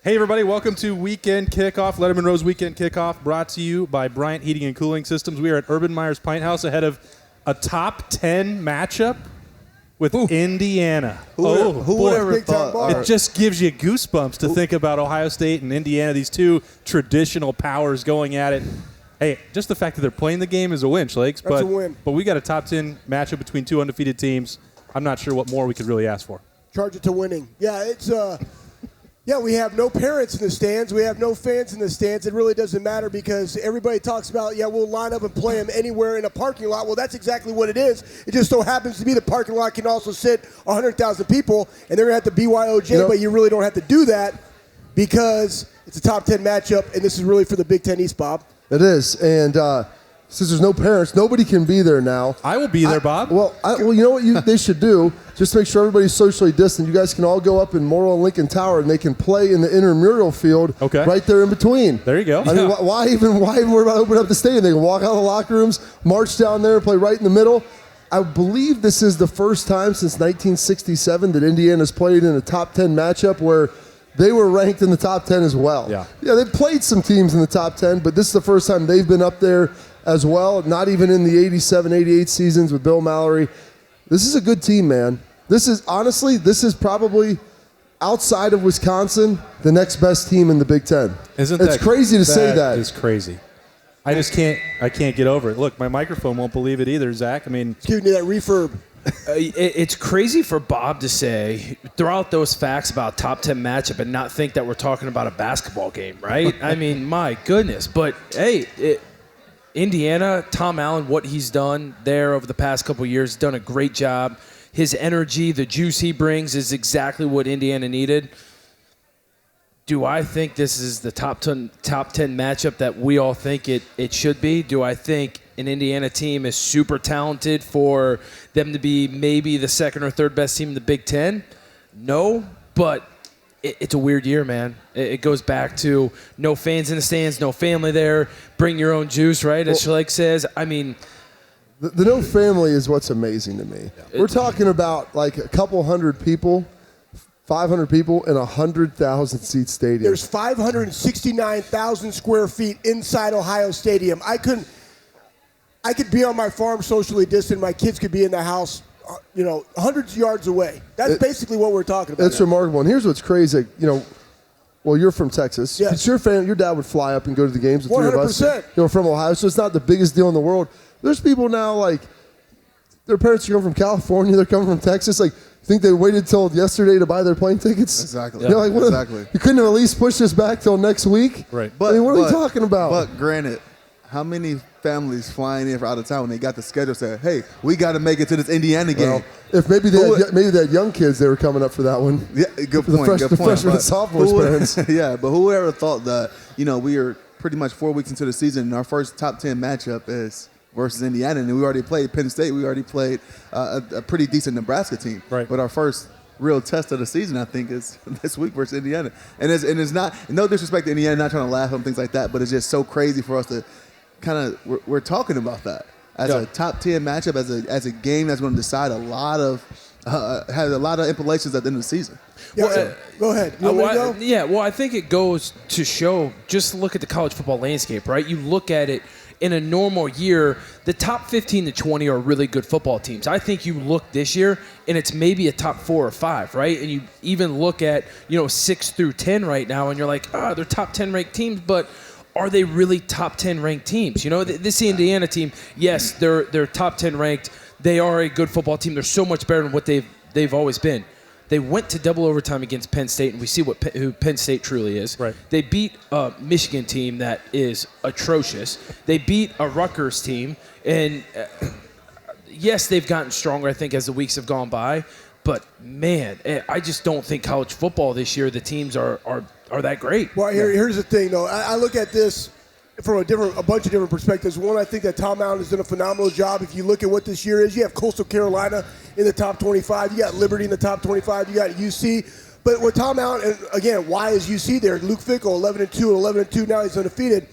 Hey, everybody. Welcome to Weekend Kickoff, Lettermen Row's Weekend Kickoff, brought to you by Bryant Heating and Cooling Systems. We are at Urban Meyer's Pint House ahead of a top 10 matchup with Indiana. Who would ever thought? It just gives you goosebumps to think about Ohio State and Indiana, these two traditional powers going at it. Hey, just the fact that they're playing the game is a win, Schlegel. That's a win. But we got a top 10 matchup between two undefeated teams. I'm not sure what more we could really ask for. Charge it to winning. Yeah, it's we have no parents in the stands. We have no fans in the stands. It really doesn't matter because everybody talks about, we'll line up and play them anywhere in a parking lot. Well, that's exactly what it is. It just so happens to be the parking lot can also sit 100,000 people, and they're going to have to BYOJ, but you really don't have to do that because it's a top 10 matchup, and this is really for the Big Ten East, Bob. It is, and since there's no parents, nobody can be there now. I will be there, Bob. Well, you know what they should do? Just make sure everybody's socially distant. You guys can all go up in Morrill and Lincoln Tower, and they can play in the intramural field right there in between. There you go. I mean, why even worry about opening up the stadium? They can walk out of the locker rooms, march down there, and play right in the middle. I believe this is the first time since 1967 that Indiana's played in a top 10 matchup where they were ranked in the top 10 as well. Yeah, they've played some teams in the top 10, but this is the first time they've been up there as well, not even in the 87, 88 seasons with Bill Mallory. This is a good team, man. This is probably, outside of Wisconsin, the next best team in the Big Ten. It's crazy to say that. It's crazy. I can't get over it. Look, my microphone won't believe it either, Zach. I mean, it's giving you that refurb. It's crazy for Bob to say, throw out those facts about top 10 matchup and not think that we're talking about a basketball game, right? I mean, my goodness. But, hey, Indiana, Tom Allen, what he's done there over the past couple of years, done a great job. His energy, the juice he brings is exactly what Indiana needed. Do I think this is the top 10 matchup that we all think it should be? Do I think an Indiana team is super talented for them to be maybe the second or third best team in the Big Ten? No, but it's a weird year, man. It goes back to no fans in the stands, no family there, bring your own juice, right, as Schlegel says. I mean, the no family is what's amazing to me. We're talking about like a couple hundred people, 500 people in a 100,000 seat stadium. There's 569,000 square feet inside Ohio Stadium. I could be on my farm socially distant. My kids could be in the house, hundreds of yards away. That's basically what we're talking about. That's remarkable. And here's what's crazy. Well, you're from Texas. Yes. Your dad would fly up and go to the games with 100%. three of us. From Ohio, so it's not the biggest deal in the world. There's people now, like, their parents are coming from California, they're coming from Texas. Like, think they waited till yesterday to buy their plane tickets? Exactly. Yeah. Exactly. You couldn't have at least pushed this back till next week? Right. What are we talking about? But granted, how many families flying in from out of town when they got the schedule said, hey, we got to make it to this Indiana game? Well, if maybe they had young kids, they were coming up for that one. Yeah, good point. The freshmen and sophomores parents. Yeah, but whoever thought that, we are pretty much 4 weeks into the season and our first top 10 matchup is versus Indiana, and we already played Penn State. We already played a pretty decent Nebraska team. Right. But our first real test of the season, I think, is this week versus Indiana. And it's not, no disrespect to Indiana, not trying to laugh on things like that, but it's just so crazy for us to we're talking about that as a top 10 matchup, as a game that's going to decide has a lot of implications at the end of the season. Yeah, go ahead. You want me to go? Yeah, well, I think it goes to show, just look at the college football landscape, right? You look at it, in a normal year, the top 15 to 20 are really good football teams. I think you look this year, and it's maybe a top 4 or 5, right? And you even look at, 6 through 10 right now, and you're like, they're top 10 ranked teams, but are they really top 10 ranked teams? This Indiana team, yes, they're top 10 ranked. They are a good football team. They're so much better than what they've always been. They went to double overtime against Penn State, and we see who Penn State truly is. Right. They beat a Michigan team that is atrocious. They beat a Rutgers team, and yes, they've gotten stronger, I think, as the weeks have gone by. But, man, I just don't think college football this year, the teams are that great. Well, here's the thing, though. I look at this from a bunch of different perspectives. One, I think that Tom Allen has done a phenomenal job. If you look at what this year is, you have Coastal Carolina in the top 25. You got Liberty in the top 25. You got UC. But with Tom Allen, and again, why is UC there? Luke Fickell, 11-2, now he's undefeated.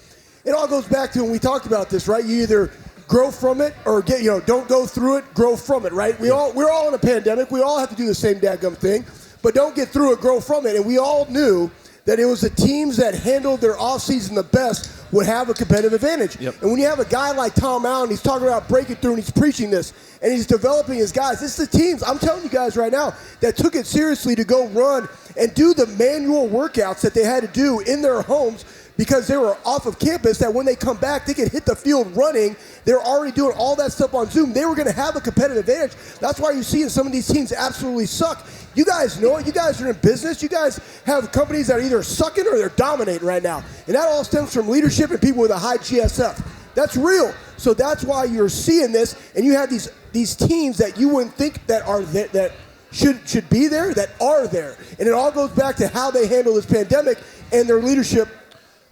It all goes back to when we talked about this, right? You either grow from it or don't go through it, grow from it, right? We're all in a pandemic. We all have to do the same dadgum thing. But don't get through it, grow from it. And we all knew that it was the teams that handled their offseason the best would have a competitive advantage. Yep. And when you have a guy like Tom Allen, he's talking about breaking through and he's preaching this, and he's developing his guys. It's the teams, I'm telling you guys right now, that took it seriously to go run and do the manual workouts that they had to do in their homes because they were off of campus, that when they come back, they could hit the field running. They're already doing all that stuff on Zoom. They were going to have a competitive advantage. That's why you're seeing some of these teams absolutely suck. You guys know it. You guys are in business. You guys have companies that are either sucking or they're dominating right now. And that all stems from leadership and people with a high GSF. That's real. So that's why you're seeing this. And you have these teams that you wouldn't think that are that should be there, that are there. And it all goes back to how they handle this pandemic and their leadership.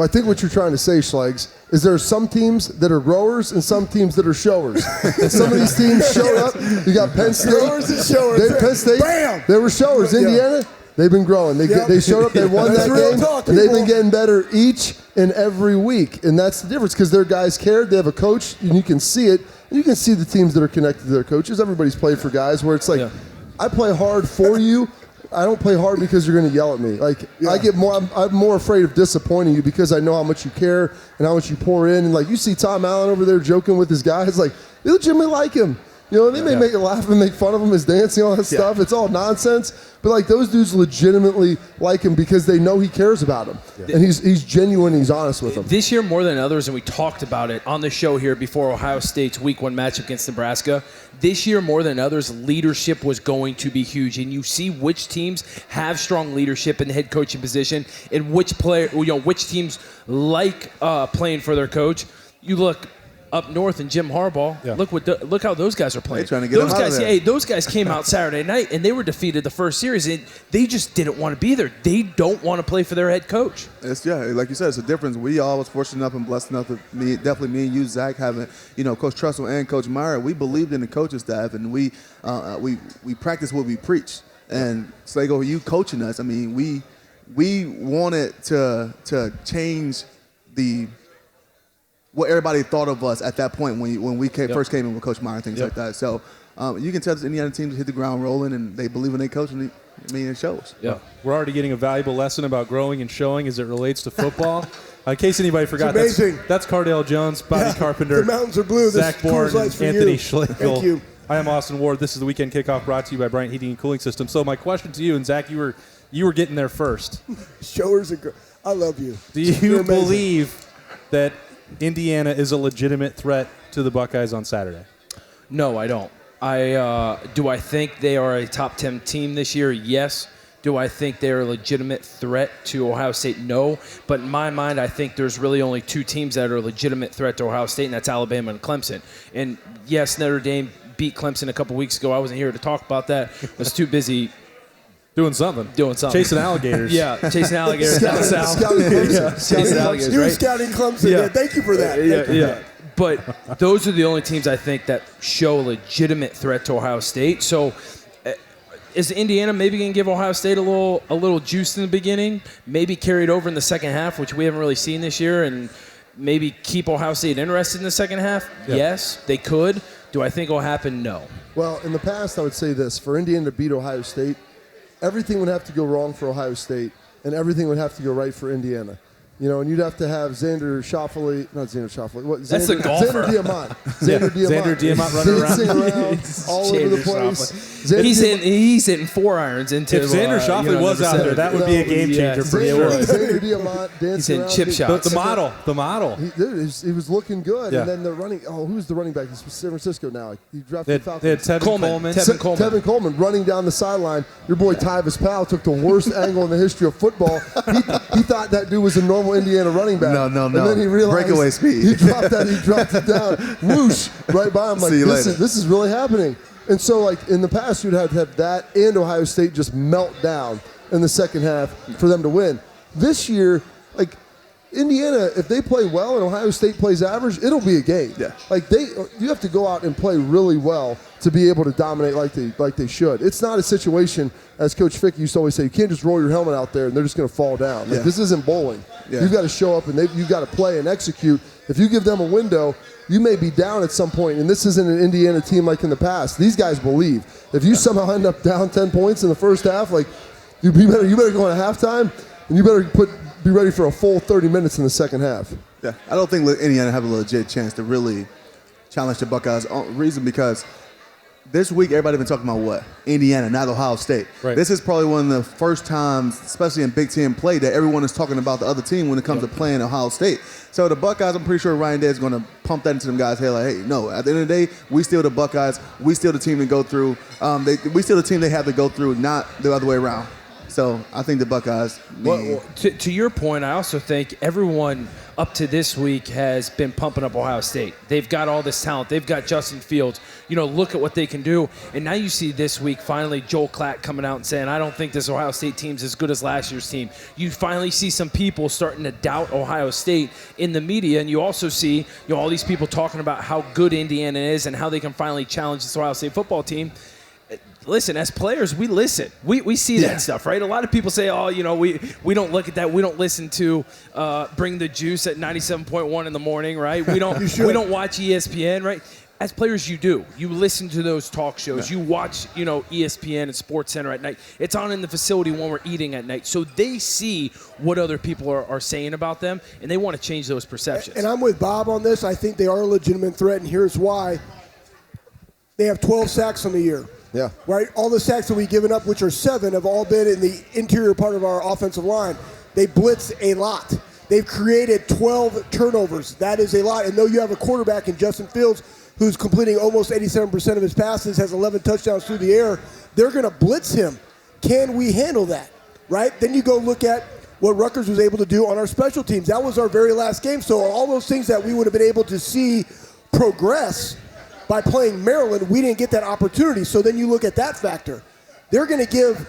I think what you're trying to say, Schlegs, is there are some teams that are rowers and some teams that are showers. And some of these teams showed up. You got Penn State. Rowers and showers. Penn State, Bam! they were showers. Yeah. Indiana, they've been growing. They showed up, they won That's that real game, talk, and they've people. been getting better each and every week. And that's the difference because their guys cared. They have a coach, and you can see it. And you can see the teams that are connected to their coaches. Everybody's played for guys where it's like, I play hard for you. I don't play hard because you're going to yell at me. Like I'm more afraid of disappointing you because I know how much you care and how much you pour in. And like you see Tom Allen over there joking with his guys, like they legitimately like him. You know, they may make it laugh and make fun of him, his dancing, all that stuff. It's all nonsense. But like those dudes legitimately like him because they know he cares about them. Yeah. And he's genuine and he's honest with them. This year more than others, and we talked about it on the show here before Ohio State's Week 1 matchup against Nebraska. This year more than others, leadership was going to be huge. And you see which teams have strong leadership in the head coaching position and which teams like playing for their coach. You look up north and Jim Harbaugh. Yeah. Look how those guys are playing. They're trying to get those them out guys. of there. Hey, those guys came out Saturday night and they were defeated the first series, and they just didn't want to be there. They don't want to play for their head coach. It's like you said, it's a difference. We all was fortunate enough and blessed enough to definitely me and you, Zach, having Coach Trussell and Coach Meyer. We believed in the coaching staff, and we practiced what we preach. And Schlegel, you coaching us. I mean, we wanted to change what everybody thought of us at that point when we first came in with Coach Meyer and things like that. So you can tell any other teams hit the ground rolling and they believe in their coach, and it shows. Yeah, we're already getting a valuable lesson about growing and showing as it relates to football. In case anybody forgot, that's Cardale Jones, Bobby Carpenter, the mountains are blue. Zach Boren, and Anthony Schlegel. Thank you. I am Austin Ward. This is the Weekend Kickoff brought to you by Bryant Heating and Cooling System. So my question to you, and Zach, you were getting there first. Showers are good. I love you. Do you believe that Indiana is a legitimate threat to the Buckeyes on Saturday? No, I don't. Do I think they are a top 10 team this year? Yes. Do I think they're a legitimate threat to Ohio State? No. But in my mind, I think there's really only two teams that are a legitimate threat to Ohio State, and that's Alabama and Clemson. And yes, Notre Dame beat Clemson a couple weeks ago. I wasn't here to talk about that. I was too busy Doing something. Chasing alligators. Yeah, chasing alligators down south. Chasing alligators, you were right? scouting Clemson. Yeah. Thank you for that. Yeah. But those are the only teams I think that show a legitimate threat to Ohio State. So is Indiana maybe going to give Ohio State a little juice in the beginning, maybe carry it over in the second half, which we haven't really seen this year, and maybe keep Ohio State interested in the second half? Yep. Yes, they could. Do I think it will happen? No. Well, in the past, I would say this. For Indiana to beat Ohio State, everything would have to go wrong for Ohio State, and everything would have to go right for Indiana. And you'd have to have Xander Schauffele, not Xander Schauffele. That's the golfer. Xander Diamant. Xander Diamant running around all over the place. He's hitting 4 irons into. If Xander Schauffele was out there, that would be a game changer for you. Xander Diamant dancing He's hitting around. chip shots. The model. He was looking good. Yeah. And then the running. Oh, who's the running back? He's from San Francisco now. He drafted the Falcons. They had Tevin Coleman running down the sideline. Your boy Tyvis Powell took the worst angle in the history of football. He thought that dude was a normal Indiana running back. No. And then he realized breakaway speed. He dropped it down. Whoosh, right by him. Like, this is really happening. And so, like, in the past, you'd have to have that and Ohio State just melt down in the second half for them to win. This year, like, Indiana, if they play well and Ohio State plays average, it'll be a game. Yeah. Like, you have to go out and play really well to be able to dominate like they should. It's not a situation, as Coach Fick used to always say, you can't just roll your helmet out there and they're just going to fall down. Like, this isn't bowling. Yeah. You've got to show up and you've got to play and execute. If you give them a window, you may be down at some point, and this isn't an Indiana team like in the past. These guys believe. If you somehow end up down 10 points in the first half, like, you better go into halftime and you better be ready for a full 30 minutes in the second half. Yeah, I don't think Indiana have a legit chance to really challenge the Buckeyes. Reason because this week everybody been talking about what? Indiana, not Ohio State. Right. This is probably one of the first times, especially in Big Ten play, that everyone is talking about the other team when it comes to playing Ohio State. So the Buckeyes, I'm pretty sure Ryan Day is going to pump that into them guys' head like, hey, no, at the end of the day, we still the Buckeyes. We still the team to go through. We still the team they have to go through, not the other way around. So I think the Buckeyes need... Well, to your point, I also think everyone up to this week has been pumping up Ohio State. They've got all this talent. They've got Justin Fields. Look at what they can do. And now you see this week, finally, Joel Klatt coming out and saying, I don't think this Ohio State team's as good as last year's team. You finally see some people starting to doubt Ohio State in the media, and you also see all these people talking about how good Indiana is and how they can finally challenge this Ohio State football team. Listen, as players, we listen. We see that stuff, right? A lot of people say, we don't look at that. We don't listen to Bring the Juice at 97.1 in the morning, right? We don't watch ESPN, right? As players, you do. You listen to those talk shows. You watch, ESPN and Sports Center at night. It's on in the facility when we're eating at night. So they see what other people are saying about them, and they want to change those perceptions. And I'm with Bob on this. I think they are a legitimate threat, and here's why. They have 12 sacks on the year. Yeah. Right? All the sacks that we've given up, which are 7, have all been in the interior part of our offensive line. They blitz a lot. They've created 12 turnovers. That is a lot. And though you have a quarterback in Justin Fields who's completing almost 87% of his passes, has 11 touchdowns through the air, they're going to blitz him. Can we handle that? Right? Then you go look at what Rutgers was able to do on our special teams. That was our very last game. So all those things that we would have been able to see progress by playing Maryland, we didn't get that opportunity. So then you look at that factor. They're going to give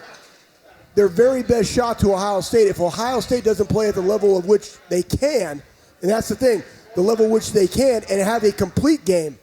their very best shot to Ohio State. If Ohio State doesn't play at the level of which they can, and that's the thing, the level which they can, and have a complete game,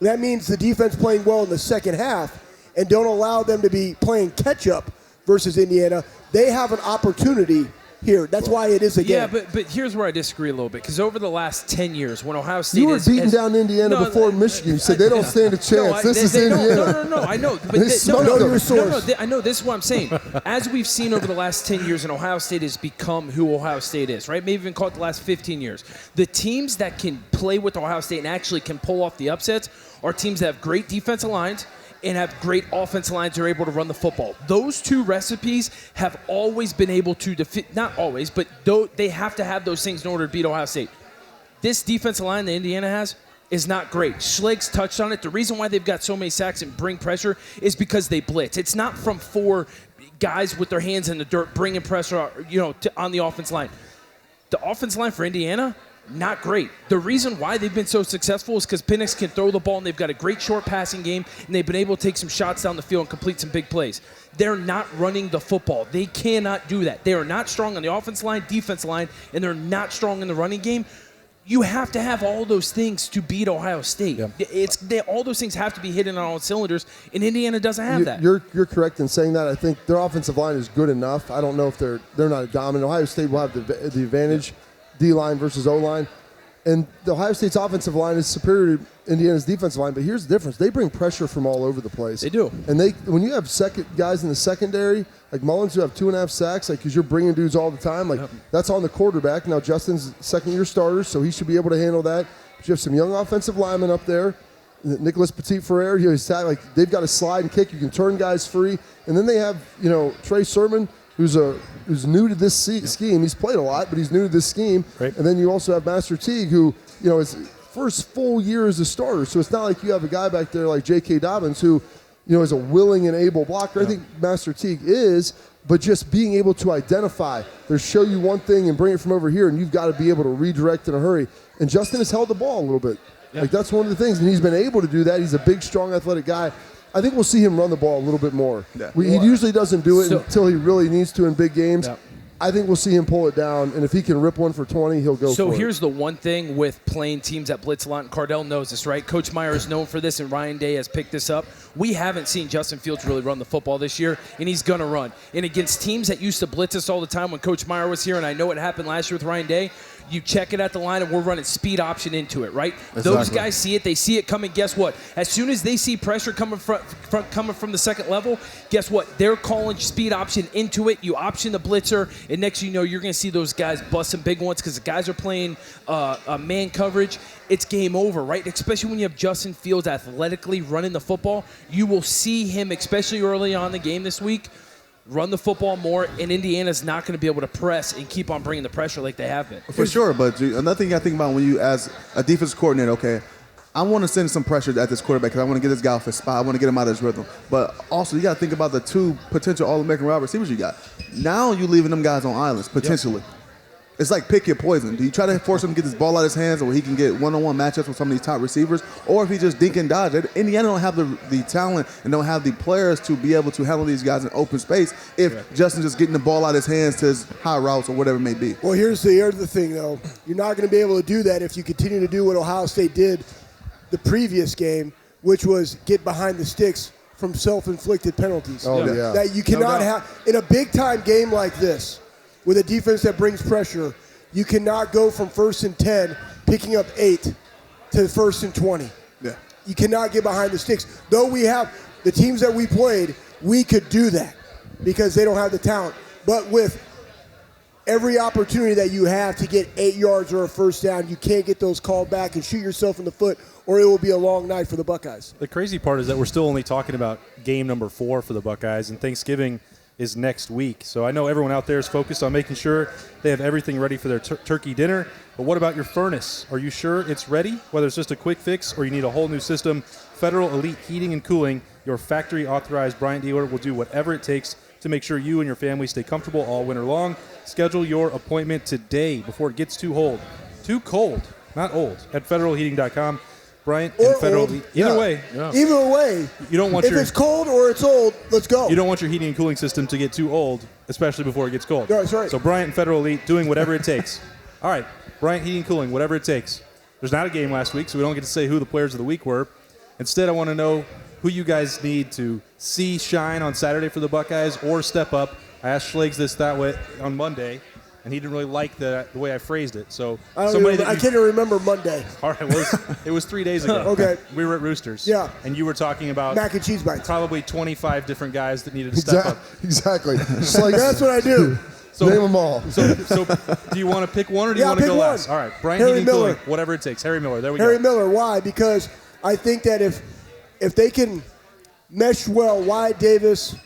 that means the defense playing well in the second half and don't allow them to be playing catch-up versus Indiana, they have an opportunity here. That's why it is a game. Yeah, but here's where I disagree a little bit, because over the last 10 years, when Ohio State You were beating down Indiana before Michigan. You said they don't stand a chance. This is Indiana. No, I know. But I know. This is what I'm saying. As we've seen over the last 10 years, and Ohio State has become who Ohio State is, right? Maybe even call it the last 15 years. The teams that can play with Ohio State and actually can pull off the upsets are teams that have great defensive lines and have great offensive lines that are able to run the football. Those two recipes have always been able to defeat, not always, but they have to have those things in order to beat Ohio State. This defensive line that Indiana has is not great. Schleg's touched on it. The reason why they've got so many sacks and bring pressure is because they blitz. It's not from 4 guys with their hands in the dirt bringing pressure, on the offensive line. The offensive line for Indiana, not great. The reason why they've been so successful is because Penix can throw the ball, and they've got a great short passing game, and they've been able to take some shots down the field and complete some big plays. They're not running the football. They cannot do that. They are not strong on the offensive line, defensive line, and they're not strong in the running game. You have to have all those things to beat Ohio State. Yeah. All those things have to be hitting on all cylinders, and Indiana doesn't have that. You're correct in saying that. I think their offensive line is good enough. I don't know if they're not dominant. Ohio State will have the advantage, D-line versus O-line. And the Ohio State's offensive line is superior to Indiana's defensive line, but here's the difference. They bring pressure from all over the place. They do. And when you have guys in the secondary, like Mullins who have 2.5 sacks, because you're bringing dudes all the time, that's on the quarterback. Now, Justin's second-year starter, so he should be able to handle that. But you have some young offensive linemen up there. Nicholas Petit-Ferrer, they've got a slide and kick. You can turn guys free. And then they have, Trey Sermon, who's new to this scheme. He's played a lot, but he's new to this scheme. Right. And then you also have Master Teague, who, his first full year as a starter. So it's not like you have a guy back there like J.K. Dobbins who, is a willing and able blocker. Yeah. I think Master Teague is, but just being able to identify, show you one thing and bring it from over here, and you've got to be able to redirect in a hurry. And Justin has held the ball a little bit. Yeah. That's one of the things, and he's been able to do that. He's a big, strong, athletic guy. I think we'll see him run the ball a little bit more. Yeah. He usually doesn't do it until he really needs to in big games. Yeah. I think we'll see him pull it down, and if he can rip one for 20, he'll go for it. So here's the one thing with playing teams that blitz a lot, and Cardale knows this, right? Coach Meyer is known for this, and Ryan Day has picked this up. We haven't seen Justin Fields really run the football this year, and he's going to run. And against teams that used to blitz us all the time when Coach Meyer was here, and I know it happened last year with Ryan Day, You check it at the line, and we're running speed option into it, right? Those guys see it. They see it coming. Guess what? As soon as they see pressure coming from the second level, guess what? They're calling speed option into it. You option the blitzer, and next you know, you're going to see those guys bust some big ones because the guys are playing man coverage. It's game over, right? Especially when you have Justin Fields athletically running the football. You will see him, especially early on in the game this week, run the football more, and Indiana's not going to be able to press and keep on bringing the pressure like they have been. For sure, but another thing you got to think about when you, as a defensive coordinator, okay, I want to send some pressure at this quarterback because I want to get this guy off his spot. I want to get him out of his rhythm. But also, you got to think about the two potential All-American wide receivers you got. Now you're leaving them guys on islands, potentially. Yep. It's like pick your poison. Do you try to force him to get this ball out of his hands where he can get one-on-one matchups with some of these top receivers? Or if he just dink and dodge? Indiana don't have the talent and don't have the players to be able to handle these guys in open space if Justin's just getting the ball out of his hands to his high routes or whatever it may be. Well, here's the thing, though. You're not going to be able to do that if you continue to do what Ohio State did the previous game, which was get behind the sticks from self-inflicted penalties. Oh, yeah. That you cannot have – in a big-time game like this, with a defense that brings pressure, you cannot go from 1st and 10, picking up 8, to 1st and 20. Yeah. You cannot get behind the sticks. Though we have the teams that we played, we could do that because they don't have the talent. But with every opportunity that you have to get 8 yards or a first down, you can't get those called back and shoot yourself in the foot, or it will be a long night for the Buckeyes. The crazy part is that we're still only talking about game number 4 for the Buckeyes, and Thanksgiving is next week. So I know everyone out there is focused on making sure they have everything ready for their turkey dinner. But what about your furnace? Are you sure it's ready? Whether it's just a quick fix or you need a whole new system, Federal Elite Heating and Cooling, your factory-authorized Bryant dealer, will do whatever it takes to make sure you and your family stay comfortable all winter long. Schedule your appointment today before it gets too cold, not old, at federalheating.com. Bryant or and Federal. old. Either way. Yeah. Either way. You don't want if it's cold or it's old, let's go. You don't want your heating and cooling system to get too old, especially before it gets cold. No, that's right. So Bryant and Federal Elite doing whatever it takes. All right, Bryant Heating and Cooling, whatever it takes. There's not a game last week, so we don't get to say who the players of the week were. Instead, I want to know who you guys need to see shine on Saturday for the Buckeyes or step up. I asked Schlegel that way on Monday, and he didn't really like the way I phrased it. So I can't even remember Monday. All right, it was 3 days ago. Okay. We were at Roosters. Yeah. And you were talking about mac and cheese bites. Probably 25 different guys that needed to step up. Exactly. That's what I do. So, name them all. So do you want to pick one or do you want to go last? All right, Bryant Harry Heating Miller. Cooling, whatever it takes. Harry Miller, there we go. Harry Miller, why? Because I think that if they can mesh well, Wyatt Davis,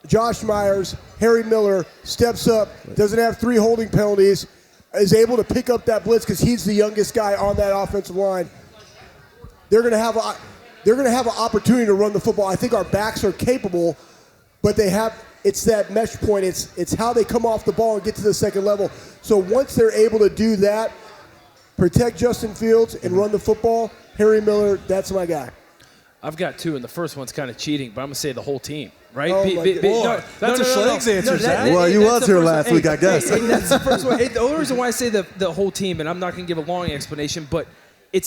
Josh Myers, Harry Miller steps up, doesn't have 3 holding penalties, is able to pick up that blitz because he's the youngest guy on that offensive line. They're going to have an opportunity to run the football. I think our backs are capable, but it's that mesh point. It's how they come off the ball and get to the second level. So once they're able to do that, protect Justin Fields and run the football, Harry Miller, that's my guy. I've got 2, and the first one's kind of cheating, but I'm going to say the whole team, right? Oh, that's a Schleg's answer, Zach. Well, you was here last week, I guess. That's the first one. The only reason why I say the whole team, and I'm not going to give a long explanation, but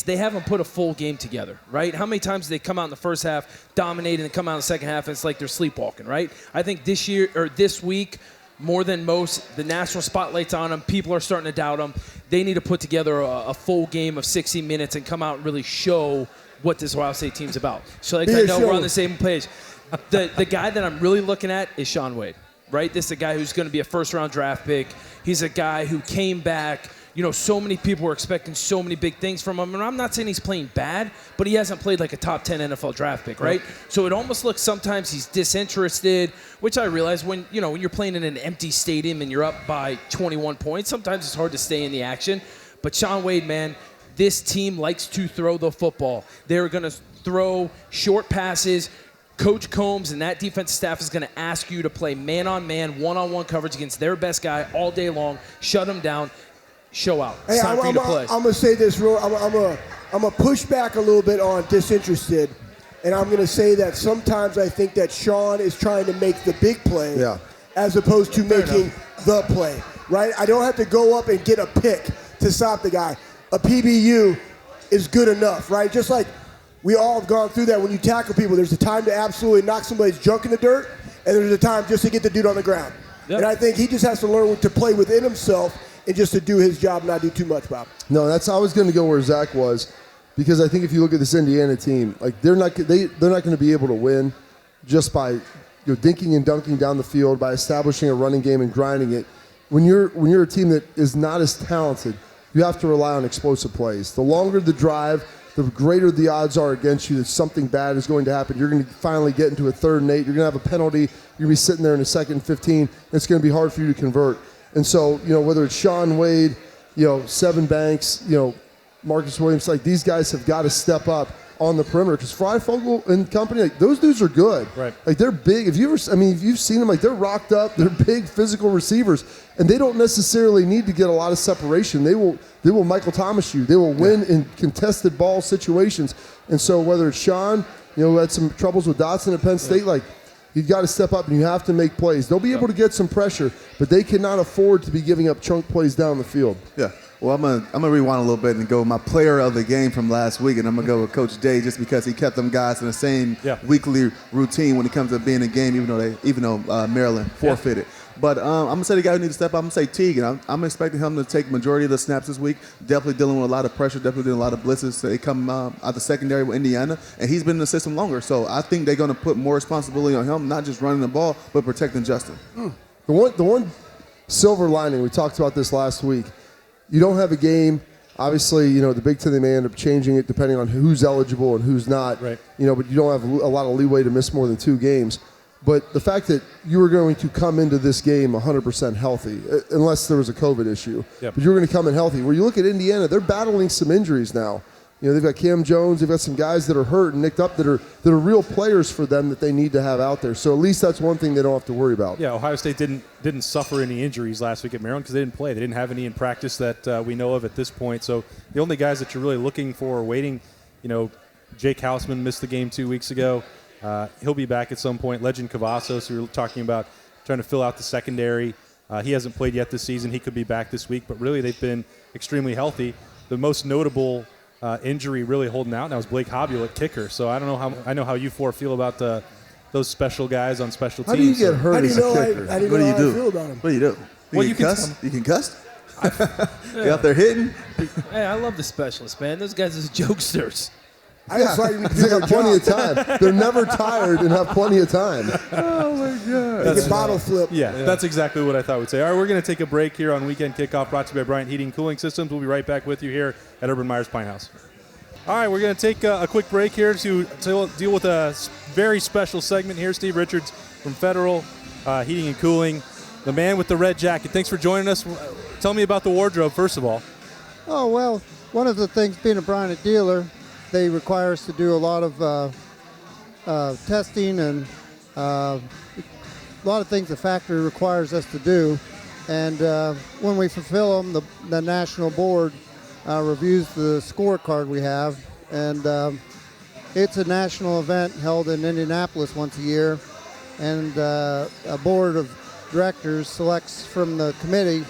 they haven't put a full game together, right? How many times did they come out in the first half, dominate, and then come out in the second half, and it's like they're sleepwalking, right? I think this week, more than most, the national spotlight's on them. People are starting to doubt them. They need to put together a full game of 60 minutes and come out and really show what this Ohio State team's about. So I know we're on the same page. The guy that I'm really looking at is Shaun Wade, right? This is a guy who's going to be a first-round draft pick. He's a guy who came back. You know, so many people were expecting so many big things from him. And I'm not saying he's playing bad, but he hasn't played like a top-10 NFL draft pick, right? So it almost looks sometimes he's disinterested, which I realize when you're playing in an empty stadium and you're up by 21 points, sometimes it's hard to stay in the action. But Shaun Wade, man, this team likes to throw the football. They're going to throw short passes. Coach Combs and that defensive staff is going to ask you to play man-on-man, one-on-one coverage against their best guy all day long, shut them down, show out. It's time for you to play. I'm going to say this real. I'm going to push back a little bit on disinterested, and I'm going to say that sometimes I think that Shaun is trying to make the big play as opposed to making the play, right? I don't have to go up and get a pick to stop the guy. A PBU is good enough, right? Just like we all have gone through that when you tackle people. There's a time to absolutely knock somebody's junk in the dirt, and there's a time just to get the dude on the ground. Yep. And I think he just has to learn to play within himself and just to do his job, not do too much, Bob. No, I was going to go where Zach was, because I think if you look at this Indiana team, like they're not going to be able to win just by dinking and dunking down the field, by establishing a running game and grinding it. When you're a team that is not as talented, you have to rely on explosive plays. The longer the drive, the greater the odds are against you that something bad is going to happen. You're going to finally get into a 3rd and 8. You're going to have a penalty. You're going to be sitting there in a 2nd and 15. And it's going to be hard for you to convert. And so, whether it's Sean Wade, Seven Banks, Marcus Williams, like these guys have got to step up on the perimeter, because Freifogel and company, like those dudes are good. Right. Like they're big. If you've seen them, like they're rocked up. They're big physical receivers, and they don't necessarily need to get a lot of separation. They will Michael Thomas you. They will win in contested ball situations. And so whether it's Sean, who had some troubles with Dotson at Penn State, like you've got to step up and you have to make plays. They'll be able to get some pressure, but they cannot afford to be giving up chunk plays down the field. Yeah. Well, I'm gonna rewind a little bit and go with my player of the game from last week, and I'm gonna go with Coach Day just because he kept them guys in the same weekly routine when it comes to being a game, even though Maryland forfeited. But I'm gonna say the guy who needs to step up. I'm gonna say Teague, and I'm expecting him to take majority of the snaps this week. Definitely dealing with a lot of pressure. Definitely doing a lot of blitzes. They come out the secondary with Indiana, and he's been in the system longer. So I think they're gonna put more responsibility on him, not just running the ball, but protecting Justin. The one silver lining, we talked about this last week. You don't have a game. Obviously, the Big Ten, they may end up changing it depending on who's eligible and who's not. Right. But you don't have a lot of leeway to miss more than 2 games. But the fact that you were going to come into this game 100% healthy, unless there was a COVID issue, but you were going to come in healthy. Where you look at Indiana, they're battling some injuries now. They've got Cam Jones, they've got some guys that are hurt and nicked up that are real players for them that they need to have out there. So at least that's one thing they don't have to worry about. Yeah, Ohio State didn't suffer any injuries last week at Maryland because they didn't play. They didn't have any in practice that we know of at this point. So the only guys that you're really looking for or waiting, Jake Hausman missed the game 2 weeks ago. He'll be back at some point. Legend Cavazos, we were talking about trying to fill out the secondary. He hasn't played yet this season. He could be back this week. But really, they've been extremely healthy. The most notable injury really holding out now is Blake Hobule at kicker. So I don't know I know how you four feel about those special guys on special teams. How do you get hurt as a kicker? I didn't know how I feel about him. What do you do? You can cuss? You can cuss? You out there hitting? Hey, I love the specialists, man. Those guys are jokesters. I just thought you could do They their got plenty of job. time. They're never tired and have plenty of time. Oh, my God. They can bottle flip. Yeah, that's exactly what I thought we'd say. All right, we're going to take a break here on Weekend Kickoff, brought to you by Bryant Heating and Cooling Systems. We'll be right back with you here at Urban Meyer's Pint House. All right, we're going to take a quick break here to deal with a very special segment here. Steve Richards from Federal Heating and Cooling, the man with the red jacket. Thanks for joining us. Tell me about the wardrobe, first of all. Oh, well, one of the things, being a Bryant dealer, they require us to do a lot of testing and a lot of things the factory requires us to do. And when we fulfill them, the national board reviews the scorecard we have. And it's a national event held in Indianapolis once a year. And a board of directors selects from the committee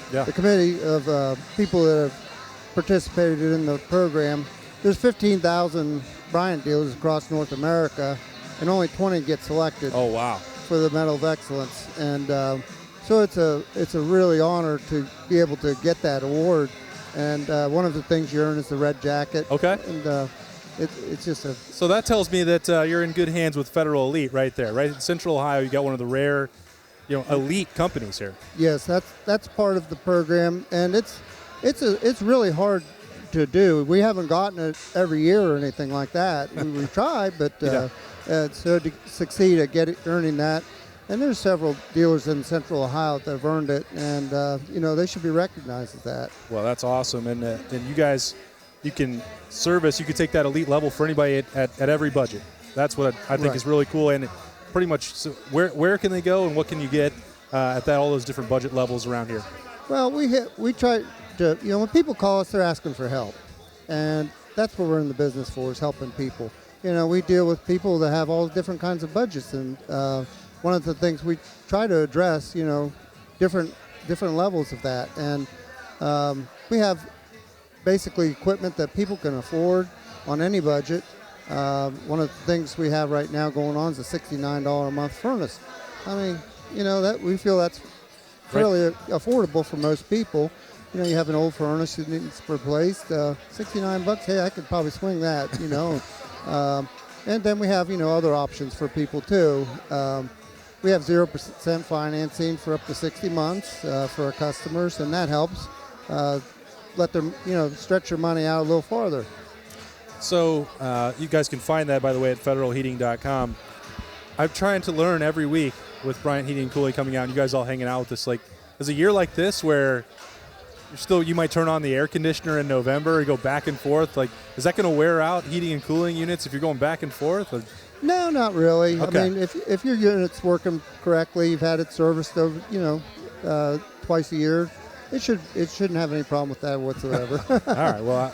of people that have participated in the program. There's 15,000 Bryant dealers across North America, and only 20 get selected. Oh, wow. For the Medal of Excellence. And so it's a really honor to be able to get that award. And one of the things you earn is the red jacket. Okay. And it's just a... So that tells me that you're in good hands with Federal Elite right there, right? In Central Ohio, you got one of the rare, elite companies here. Yes, that's part of the program, and it's really hard to do. We haven't gotten it every year or anything like that. We tried, but so to succeed at earning that, and there's several dealers in Central Ohio that have earned it, and they should be recognized as that. Well, that's awesome, and you guys, you can service, you can take that elite level for anybody at every budget. That's what I think is really cool, and pretty much, so where can they go, and what can you get at all those different budget levels around here? Well, we try to, when people call us, they're asking for help. And that's what we're in the business for, is helping people. We deal with people that have all different kinds of budgets. And one of the things we try to address, different levels of that. And we have basically equipment that people can afford on any budget. One of the things we have right now going on is a $69 a month furnace. I mean, that we feel that's fairly affordable for most people. you have an old furnace that needs replaced, $69, hey, I could probably swing that, And then we have, other options for people too. We have 0% financing for up to 60 months for our customers, and that helps let them, stretch your money out a little farther. So you guys can find that, by the way, at federalheating.com. I'm trying to learn every week with Bryant Heating and Cooling coming out, and you guys all hanging out with us. Like, there's a year like this where you might turn on the air conditioner in November and go back and forth. Like, is that going to wear out heating and cooling units if you're going back and forth? Or? No, not really. Okay. I mean, if your unit's working correctly, you've had it serviced over, twice a year, it shouldn't have any problem with that whatsoever. All right. Well,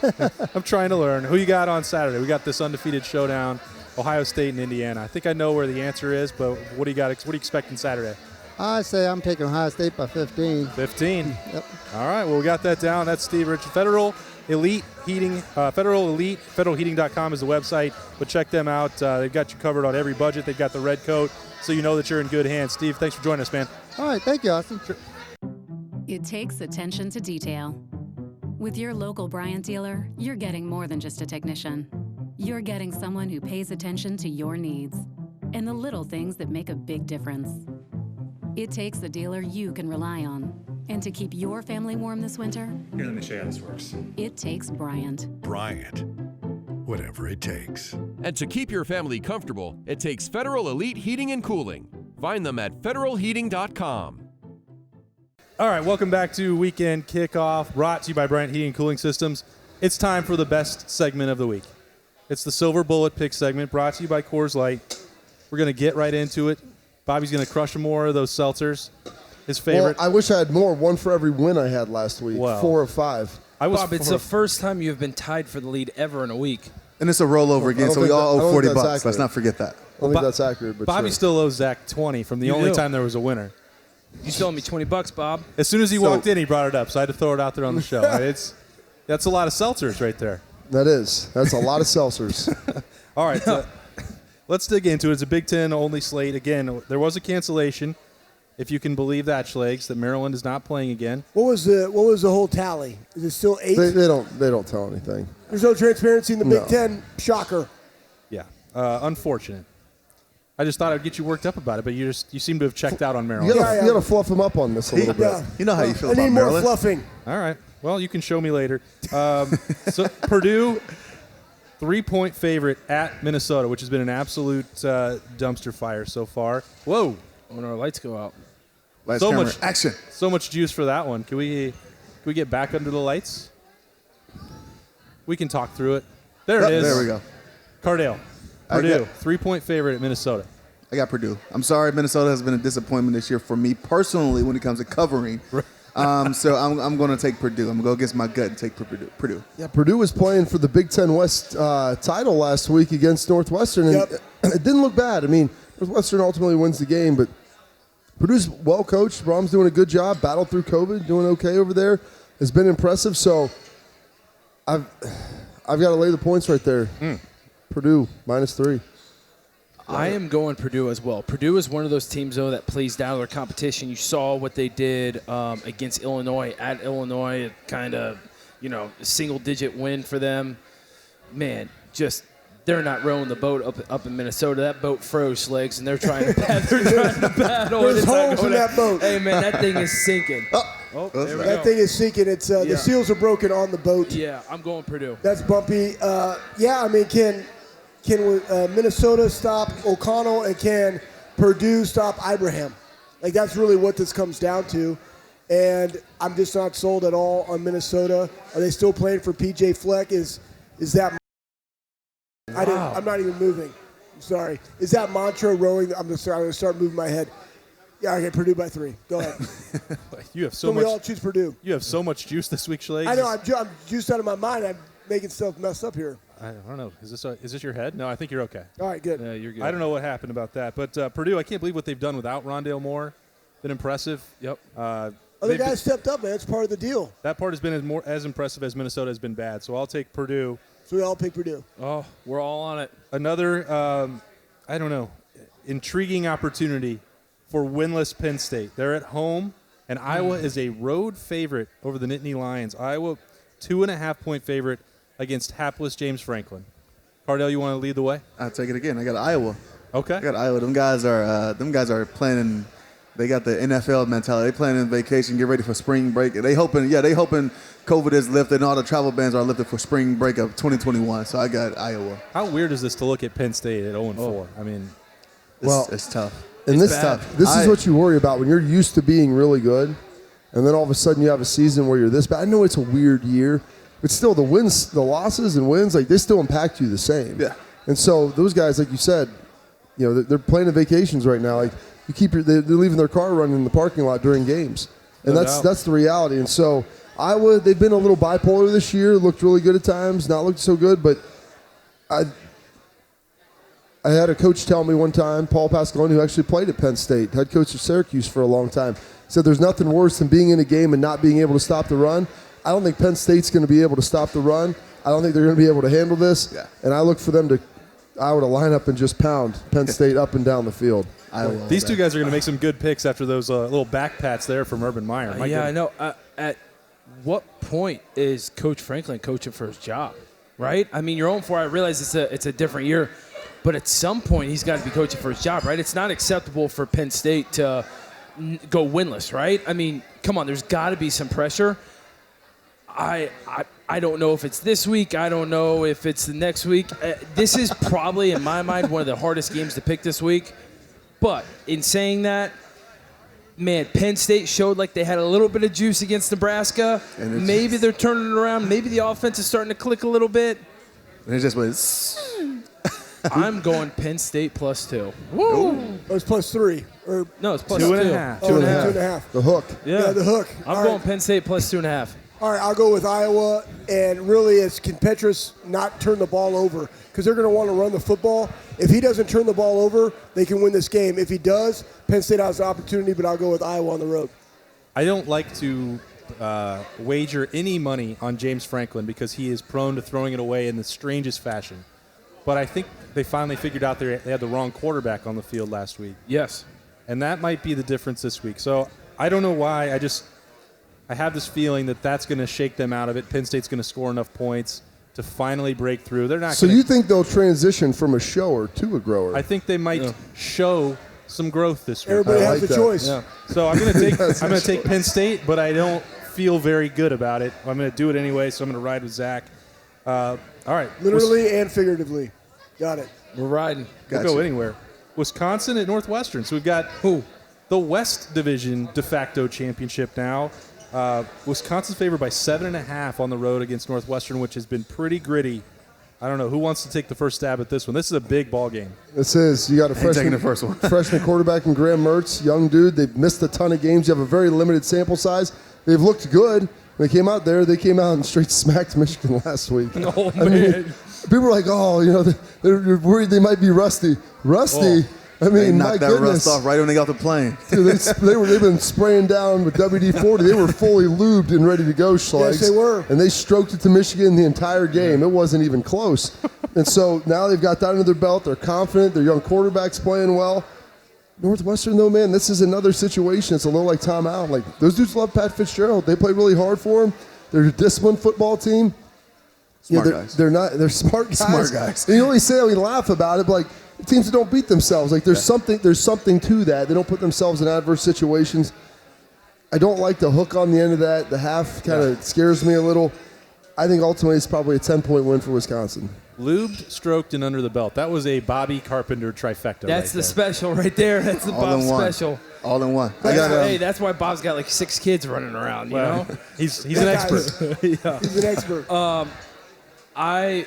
I'm trying to learn. Who you got on Saturday? We got this undefeated showdown, Ohio State and Indiana. I think I know where the answer is, but what do you got? What are you expecting Saturday? I say I'm taking Ohio State by 15. 15. Yep. All right. Well, we got that down. That's Steve Richard. Federal Elite Heating, federalheating.com is the website, but check them out. They've got you covered on every budget. They've got the red coat, so you know that you're in good hands. Steve, thanks for joining us, man. All right. Thank you, Austin. Sure. It takes attention to detail. With your local Bryant dealer, you're getting more than just a technician. You're getting someone who pays attention to your needs and the little things that make a big difference. It takes a dealer you can rely on. And to keep your family warm this winter, Here, let me show you how this works. it takes Bryant. Bryant. Whatever it takes. And to keep your family comfortable, it takes Federal Elite Heating and Cooling. Find them at federalheating.com. All right, welcome back to Weekend Kickoff, brought to you by Bryant Heating and Cooling Systems. It's time for the best segment of the week. It's the Silver Bullet Pick segment, brought to you by Coors Light. We're going to get right into it. Bobby's going to crush more of those seltzers. His favorite. Well, I wish I had more. One for every win I had last week. Wow. 4 of 5. Bob, it's the first time you've been tied for the lead ever in a week. And it's a rollover again, so we all owe $40. Let's not forget that. I don't think that's accurate. But Bobby sure. still owes Zach 20 from the You only do. time there was a winner. You still owe me $20, Bob. As soon as he walked in, he brought it up, so I had to throw it out there on the show. That's a lot of seltzers right there. That's a lot of seltzers. All right, let's dig into it. It's a Big Ten only slate. Again, there was a cancellation, if you can believe that, Schlegs, that Maryland is not playing again. What was the whole tally? Is it still 8? they don't tell anything. There's no transparency in the No. Big Ten. Shocker. Yeah, unfortunate. I just thought I'd get you worked up about it, but you seem to have checked out on You Maryland. gotta, you gotta fluff him up on this a little bit. Yeah. You know how you feel I about need more Maryland. fluffing. All right. Well, you can show me later. So Purdue, 3-point favorite at Minnesota, which has been an absolute dumpster fire so far. Whoa. When our lights go out. Lights, So camera, much action. So much juice for that one. Can we get back under the lights? We can talk through it. There it is. There we go. Cardale, I Purdue, got- 3-point favorite at Minnesota. I got Purdue. I'm sorry, Minnesota has been a disappointment this year for me personally when it comes to covering. So I'm going to take Purdue. I'm going to go against my gut and take Purdue. Yeah, Purdue was playing for the Big Ten West title last week against Northwestern, and Yep. it didn't look bad. I mean, Northwestern ultimately wins the game, but Purdue's well coached. Brom's doing a good job. Battled through COVID, doing okay over there. Has been impressive. So I've got to lay the points right there. Purdue -3. I am going Purdue as well. Purdue is one of those teams, though, that plays down to their competition. You saw what they did against Illinois. At Illinois, kind of, single-digit win for them. Man, just they're not rowing the boat up in Minnesota. That boat froze, Schlegs, and they're trying to paddle. There's It's not holes going in that boat. Hey, man, that thing is sinking. Oh, there we That go. thing is sinking. It's Yeah. the seals are broken on the boat. Yeah, I'm going Purdue. That's bumpy. I mean, can Minnesota stop O'Connell, and can Purdue stop Ibrahim? Like, that's really what this comes down to. And I'm just not sold at all on Minnesota. Are they still playing for PJ Fleck? Is that? I'm not even moving. I'm sorry. Is that mantra rowing? I'm going to start moving my head. Yeah, okay, Purdue by 3. Go ahead. You have So we all choose Purdue. You have so much juice this week, Schlegs. I know. I'm juiced out of my mind. I'm making stuff messed up here. I don't know. Is this your head? No, I think you're okay. All right, good. Yeah, you're good. I don't know what happened about that, but Purdue, I can't believe what they've done without Rondale Moore. Been impressive. Yep. Other they've guys been- stepped up, man. It's part of the deal. That part has been as impressive as Minnesota has been bad. So I'll take Purdue. So we all pick Purdue. Oh, we're all on it. Another, intriguing opportunity for winless Penn State. They're at home, And Iowa is a road favorite over the Nittany Lions. Iowa, 2.5-point favorite against hapless James Franklin. Cardale, you want to lead the way? I'll take it again. I got Iowa. Okay. I got Iowa. Them guys are planning. They got the NFL mentality. They planning vacation, get ready for spring break. They hoping COVID is lifted and all the travel bans are lifted for spring break of 2021. So I got Iowa. How weird is this to look at Penn State at 0-4? I mean, It's tough. And this is what you worry about when you're used to being really good, and then all of a sudden you have a season where you're this bad. I know it's a weird year, but still the losses and wins, like they still impact you the same. Yeah. And so those guys, like you said, they're planning vacations right now. Like they're leaving their car running in the parking lot during games, and that's the reality. And so Iowa, they've been a little bipolar this year. Looked really good at times, not looked so good. But I had a coach tell me one time, Paul Pasqualoni, who actually played at Penn State, head coach of Syracuse for a long time, said there's nothing worse than being in a game and not being able to stop the run. I don't think Penn State's going to be able to stop the run. I don't think they're going to be able to handle this. Yeah. And I look for them to line up and just pound Penn State up and down the field. These two guys are going to make some good picks after those little back pats there from Urban Meyer. I know. At what point is Coach Franklin coaching for his job, right? I mean, you're 0-4. I realize it's a different year, but at some point he's got to be coaching for his job, right? It's not acceptable for Penn State to go winless, right? I mean, come on, there's got to be some pressure. I don't know if it's this week. I don't know if it's the next week. This is probably, in my mind, one of the hardest games to pick this week. But in saying that, man, Penn State showed like they had a little bit of juice against Nebraska. Maybe they're turning it around. Maybe the offense is starting to click a little bit. And it just went. I'm going Penn State +2. Woo! It was +3. No, it's +2. 2.5. 2.5. The hook. Yeah, the hook. I'm going Penn State +2.5. All right, I'll go with Iowa. And really, can Petrus not turn the ball over? Because they're going to want to run the football. If he doesn't turn the ball over, they can win this game. If he does, Penn State has the opportunity, but I'll go with Iowa on the road. I don't like to wager any money on James Franklin because he is prone to throwing it away in the strangest fashion. But I think they finally figured out they had the wrong quarterback on the field last week. Yes. And that might be the difference this week. So I don't know why. I have this feeling that that's going to shake them out of it. Penn State's going to score enough points to finally break through. They're not. So you think they'll transition from a shower to a grower? I think they might show some growth this week. Everybody has a choice. Yeah. So I'm going to take Penn State, but I don't feel very good about it. I'm going to do it anyway, so I'm going to ride with Zach. All right. Literally and figuratively. Got it. We're riding. We'll go anywhere. Wisconsin at Northwestern. So we've got the West Division de facto championship now. Wisconsin's favored by 7.5 on the road against Northwestern, which has been pretty gritty. I don't know. Who wants to take the first stab at this one? This is a big ball game. This is. You got a freshman quarterback in Graham Mertz, young dude. They've missed a ton of games. You have a very limited sample size. They've looked good. They came out and straight smacked Michigan last week. Oh, man. I mean, people are like, they're worried they might be rusty. Rusty? Oh. I mean, they my knocked that goodness. rust off right when they got off the plane. Dude, they've been spraying down with WD-40. They were fully lubed and ready to go, Schlegel. Yes, they were. And they stroked it to Michigan the entire game. It wasn't even close. And so now they've got that under their belt. They're confident. Their young quarterback's playing well. Northwestern, though, man, this is another situation. It's a little like Tom Allen. Like, those dudes love Pat Fitzgerald. They play really hard for him. They're a disciplined football team. Guys. They're smart guys. Smart guys. And you always say we laugh about it, but like teams that don't beat themselves, like there's something to that. They don't put themselves in adverse situations. I don't like the hook on the end of that. The half kind of scares me a little. I think ultimately it's probably a 10-point win for Wisconsin. Lubed, stroked, and under the belt. That was a Bobby Carpenter trifecta. That's the special right there. That's the Bob special. All in one. That's why Bob's got like 6 kids running around. You know, he's an expert. He's an expert. I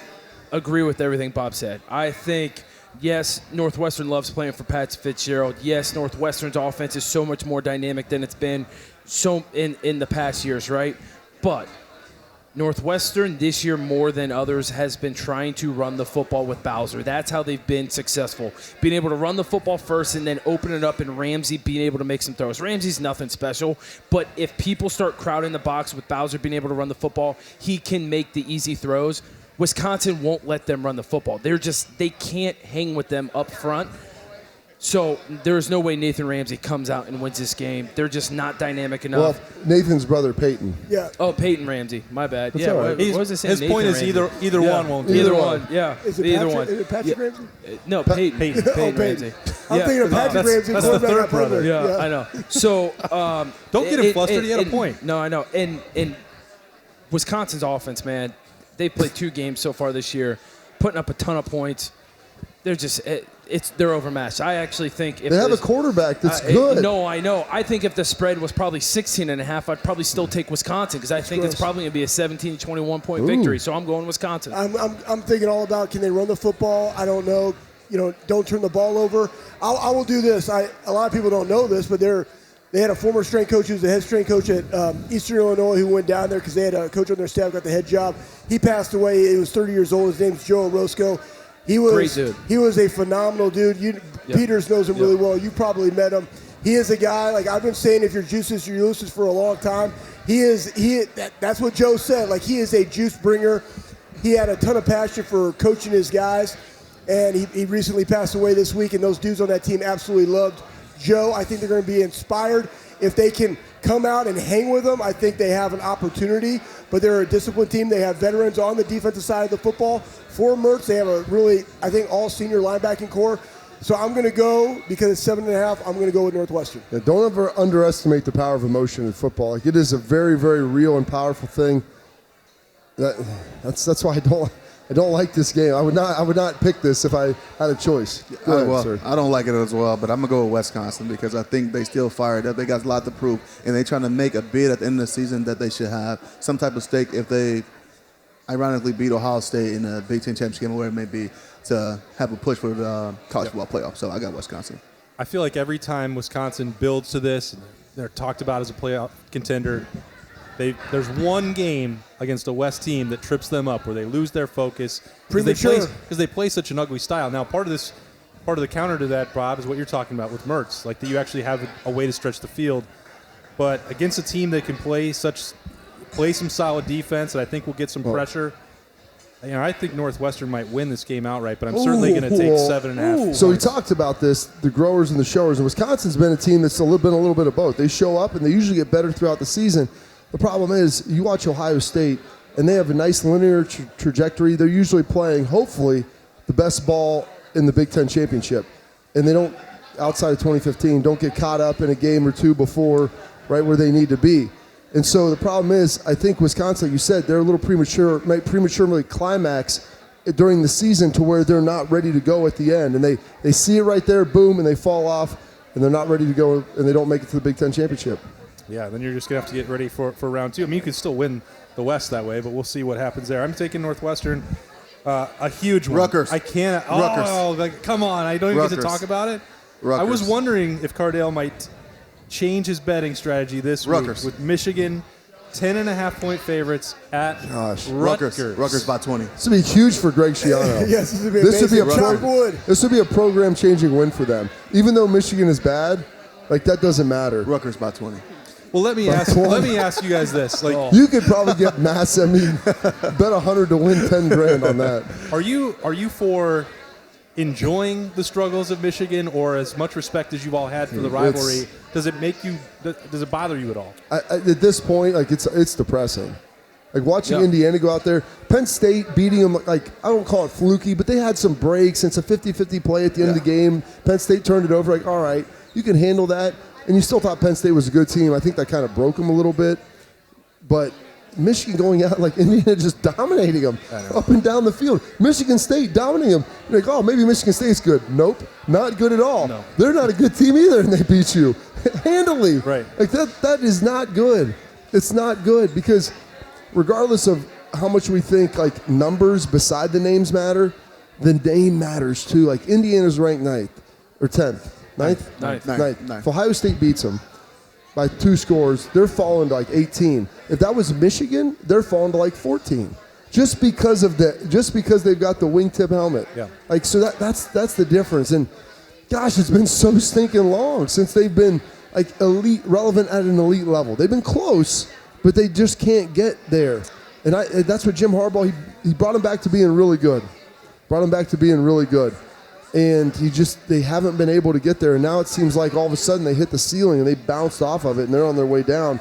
agree with everything Bob said. I think, yes, Northwestern loves playing for Pat Fitzgerald. Yes, Northwestern's offense is so much more dynamic than it's been in the past years, right? But Northwestern this year more than others has been trying to run the football with Bowser. That's how they've been successful. Being able to run the football first and then open it up and Ramsey being able to make some throws. Ramsey's nothing special, but if people start crowding the box with Bowser being able to run the football, he can make the easy throws. Wisconsin won't let them run the football. They can't hang with them up front. So there's no way Nathan Ramsey comes out and wins this game. They're just not dynamic enough. Well, Nathan's brother, Peyton. Yeah. Oh, Peyton Ramsey. My bad. That's Yeah. all right. What was it saying? His Nathan point is Ramsey. either Yeah. one won't do. Either one. Yeah. Is it Either Patrick, one. Is it Patrick Ramsey? No, Peyton. Peyton Peyton. Ramsey. I'm thinking of Patrick That's- Ramsey. that's the quarterback third at Butler. brother. Yeah, I know. So Don't get him flustered. He had a point. No, I know. And Wisconsin's offense, man, they've played 2 games so far this year, putting up a ton of points. They're just they're overmatched. I actually think if They have a quarterback that's good. No, I know. I think if the spread was probably 16.5, I'd probably still take Wisconsin because I think it's probably going to be a 17-21 point victory. So I'm going Wisconsin. I'm thinking all about, can they run the football? I don't know. Don't turn the ball over. I will do this. A lot of people don't know this, but they had a former strength coach who was the head strength coach at Eastern Illinois who went down there because they had a coach on their staff, got the head job. He passed away. He was 30 years old. His name's Joe Orozco. Great dude. He was a phenomenal dude. Peters knows him really well. You probably met him. He is a guy, like I've been saying, if you're juices, you're looses for a long time. That's what Joe said. Like, he is a juice bringer. He had a ton of passion for coaching his guys, and he recently passed away this week, and those dudes on that team absolutely loved Joe. I think they're going to be inspired. If they can come out and hang with them, I think they have an opportunity. But they're a disciplined team. They have veterans on the defensive side of the football. For Mertz, they have a really, I think, all-senior linebacking core. So I'm going to go, because it's 7.5, I'm going to go with Northwestern. Yeah, don't ever underestimate the power of emotion in football. Like, it is a very, very real and powerful thing. That's why I don't like this game. I would not pick this if I had a choice. Go ahead, sir. I don't like it as well, but I'm going to go with Wisconsin because I think they still fired up. They got a lot to prove, and they're trying to make a bid at the end of the season that they should have some type of stake if they ironically beat Ohio State in the Big Ten championship game, where it may be, to have a push for the college football playoff. So I got Wisconsin. I feel like every time Wisconsin builds to this, they're talked about as a playoff contender. There's one game against a West team that trips them up, where they lose their focus because they play such an ugly style. Now, part of the counter to that, Bob, is what you're talking about with Mertz, like that you actually have a way to stretch the field. But against a team that can play some solid defense, and I think will get some pressure. I think Northwestern might win this game outright, but I'm certainly going to take 7.5. So we talked about this, the growers and the showers, and Wisconsin's been a team that's been a little bit of both. They show up, and they usually get better throughout the season. The problem is, you watch Ohio State, and they have a nice linear trajectory. They're usually playing, hopefully, the best ball in the Big Ten championship. And they don't, outside of 2015, don't get caught up in a game or two before, right where they need to be. And so the problem is, I think Wisconsin, like you said, they're a little might prematurely climax during the season to where they're not ready to go at the end. And they see it right there, boom, and they fall off, and they're not ready to go, and they don't make it to the Big Ten championship. Yeah, then you're just going to have to get ready for round 2. I mean, you could still win the West that way, but we'll see what happens there. I'm taking Northwestern, a huge one. Rutgers. I can't. Rutgers. Oh, come on. I don't even get to talk about it. Rutgers. I was wondering if Cardale might change his betting strategy this week with Michigan 10.5-point favorites at Rutgers. Rutgers by 20. This would be huge for Greg Schiano. Yes, this would be amazing. This would be a program-changing win for them. Even though Michigan is bad, like, that doesn't matter. Rutgers by 20. Well, let me ask you guys this. Like, you could probably get bet 100 to win 10 grand on that. Are you for enjoying the struggles of Michigan, or as much respect as you've all had for the rivalry? Does it bother you at all? At this point, like, it's depressing. Like, watching Indiana go out there, Penn State beating them, like, I don't call it fluky, but they had some breaks. It's a 50-50 play at the end of the game. Penn State turned it over, like, all right, you can handle that. And you still thought Penn State was a good team. I think that kind of broke them a little bit. But Michigan going out, like, Indiana just dominating them up and down the field. Michigan State dominating them. You're like, oh, maybe Michigan State's good. Nope, not good at all. No. They're not a good team either, and they beat you handily. Right. Like, that is not good. It's not good, because regardless of how much we think, like, numbers beside the names matter, the name matters too. Like, Indiana's ranked 9th or 10th. Ninth. If Ohio State beats them by 2 scores, they're falling to like 18. If that was Michigan, they're falling to like 14, just because they've got the wingtip helmet. Yeah. Like, so that's the difference. And gosh, it's been so stinking long since they've been like elite, relevant at an elite level. They've been close, but they just can't get there. And that's what Jim Harbaugh, he brought them back to being really good. and they haven't been able to get there. And now it seems like all of a sudden they hit the ceiling and they bounced off of it and they're on their way down.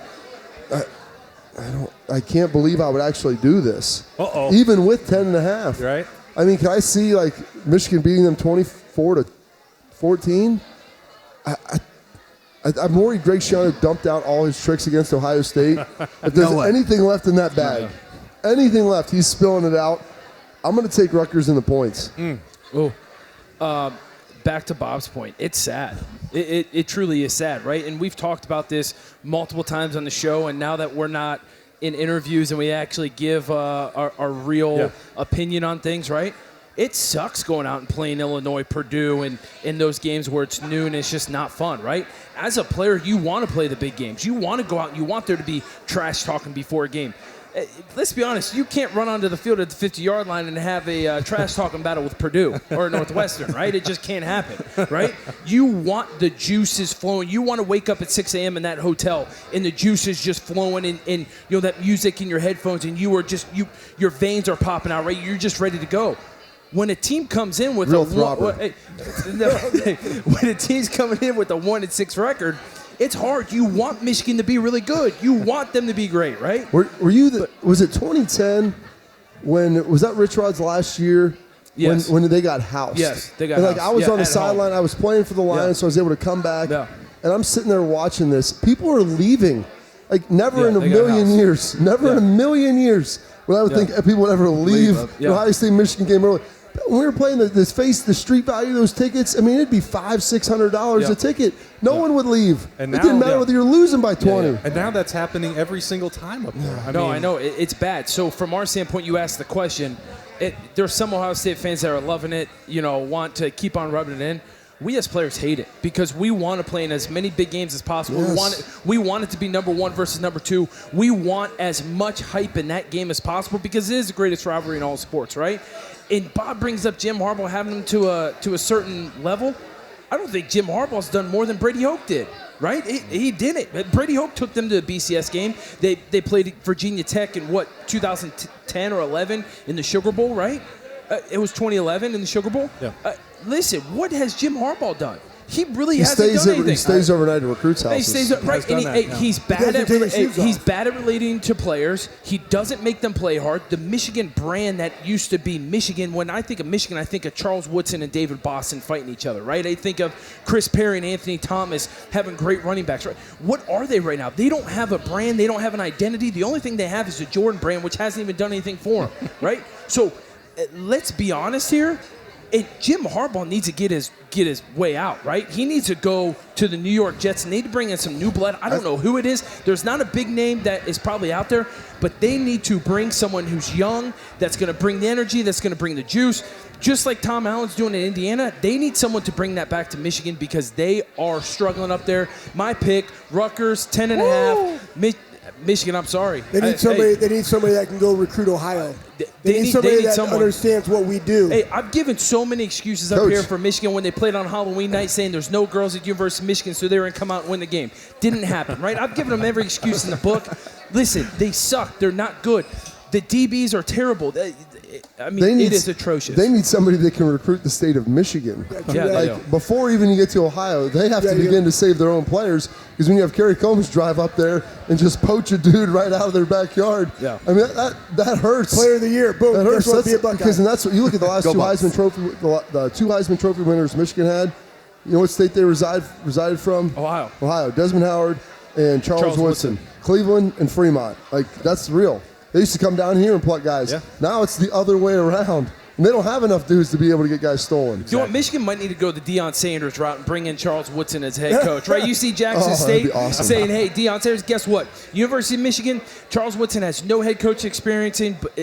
I can't believe I would actually do this. Even with 10.5. Right. I mean, can I see like Michigan beating them 24-14? I'm worried Greg Schiano dumped out all his tricks against Ohio State. If there's anything left in that bag, anything left, he's spilling it out. I'm going to take Rutgers in the points. Back to Bob's point, it's sad. It truly is sad, right? And we've talked about this multiple times on the show, and now that we're not in interviews and we actually give our real opinion on things, right? It sucks going out and playing Illinois, Purdue, and in those games where it's noon and it's just not fun, right? As a player, you want to play the big games. You want to go out and you want there to be trash talking before a game. Let's be honest, you can't run onto the field at the 50-yard line and have a trash talking battle with Purdue or Northwestern, right? It just can't happen, right? You want the juices flowing. You want to wake up at 6 a.m. in that hotel and the juice is just flowing and that music in your headphones and you are just your veins are popping out, right? You're just ready to go. When a team comes in with when a team's coming in with a 1-6 record, it's hard. You want Michigan to be really good. You want them to be great, right? Were you was it 2010 was that Rich Rod's last year? Yes. When they got housed. Yes, they got housed. I was on the sideline. I was playing for the Lions, so I was able to come back. Yeah. And I'm sitting there watching this. People are leaving. Like never in a million years. Never in a million years would I would think people would ever leave the Ohio State Michigan game early. When we were playing the street value of those tickets, I mean, it'd be $500-600 a ticket. No one would leave. And it didn't matter whether you're losing by 20. And now that's happening every single time up there. I know. It's bad. So from our standpoint, you asked the question. There's some Ohio State fans that are loving it, want to keep on rubbing it in. We as players hate it because we want to play in as many big games as possible. Yes. We want it to be number 1 versus number 2. We want as much hype in that game as possible because it is the greatest rivalry in all sports, right? And Bob brings up Jim Harbaugh having him to a certain level. I don't think Jim Harbaugh's done more than Brady Hoke did, right? He did it. Brady Hoke took them to the BCS game. They played Virginia Tech in 2010 or 11 in the Sugar Bowl, right? It was 2011 in the Sugar Bowl. Yeah. Listen, what has Jim Harbaugh done? He really hasn't done anything. He stays overnight at recruits' houses. He's bad at relating to players. He doesn't make them play hard. The Michigan brand that used to be Michigan, when I think of Michigan, I think of Charles Woodson and David Boston fighting each other, right? I think of Chris Perry and Anthony Thomas having great running backs, right? What are they right now? They don't have a brand. They don't have an identity. The only thing they have is the Jordan brand, which hasn't even done anything for them, right? So let's be honest here. Jim Harbaugh needs to get his way out, right? He needs to go to the New York Jets. They need to bring in some new blood. I don't know who it is. There's not a big name that is probably out there, but they need to bring someone who's young, that's going to bring the energy, that's going to bring the juice. Just like Tom Allen's doing in Indiana, they need someone to bring that back to Michigan because they are struggling up there. My pick, Rutgers, 10.5. Michigan, I'm sorry. They need somebody. They need somebody that can go recruit Ohio. They need somebody that understands what we do. Hey, I've given so many excuses up here for Michigan when they played on Halloween night, saying there's no girls at University of Michigan, so they're going to come out and win the game. Didn't happen, right? I've given them every excuse in the book. Listen, they suck. They're not good. The DBs are terrible. It is atrocious. They need somebody that can recruit the state of Michigan. Before even you get to Ohio, they have to begin to save their own players because when you have Kerry Combs drive up there and just poach a dude right out of their backyard, I mean that hurts. Player of the year, boom. That hurts. Because that's what you look at the last two Heisman Trophy, the 2 Heisman Trophy winners Michigan had. You know what state they resided from? Ohio. Desmond Howard and Charles Woodson. Cleveland and Fremont. That's real. They used to come down here and pluck guys. Yeah. Now it's the other way around. And they don't have enough dudes to be able to get guys stolen. You know what? Michigan might need to go the Deion Sanders route and bring in Charles Woodson as head coach, right? You see Jackson State saying, hey, Deion Sanders, guess what? University of Michigan, Charles Woodson has no head coach experience, but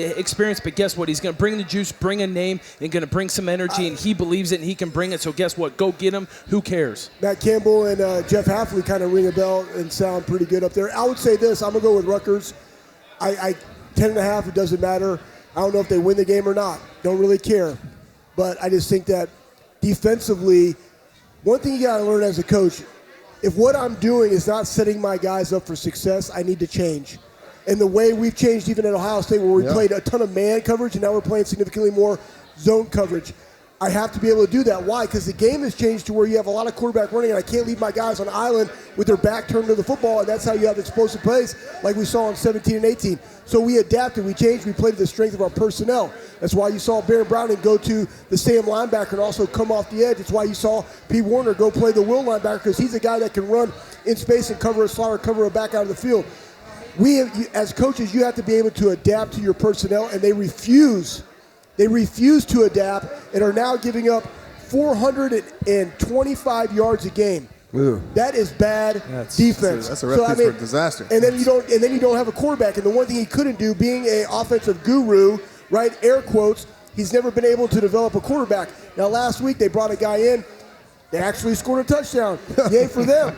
guess what? He's going to bring the juice, bring a name, and going to bring some energy, and he believes it, and he can bring it. So guess what? Go get him. Who cares? Matt Campbell and Jeff Hafley kind of ring a bell and sound pretty good up there. I would say this. I'm going to go with Rutgers. 10.5, it doesn't matter. I don't know if they win the game or not. Don't really care. But I just think that defensively, one thing you got to learn as a coach, if what I'm doing is not setting my guys up for success, I need to change. And the way we've changed even at Ohio State where we played a ton of man coverage and now we're playing significantly more zone coverage. I have to be able to do that. Why? Because the game has changed to where you have a lot of quarterback running, and I can't leave my guys on the island with their back turned to the football, and that's how you have explosive plays like we saw in 17 and 18. So we adapted, we changed, we played to the strength of our personnel. That's why you saw Baron Browning go to the Sam linebacker and also come off the edge. It's why you saw P. Warner go play the will linebacker, because he's a guy that can run in space and cover a slot or cover a back out of the field. As coaches, you have to be able to adapt to your personnel, and they refuse to adapt and are now giving up 425 yards a game. Ooh. That is bad defense. That's a recipe for disaster. And then you don't have a quarterback. And the one thing he couldn't do, being an offensive guru, right? Air quotes. He's never been able to develop a quarterback. Now last week they brought a guy in. They actually scored a touchdown. Yay for them.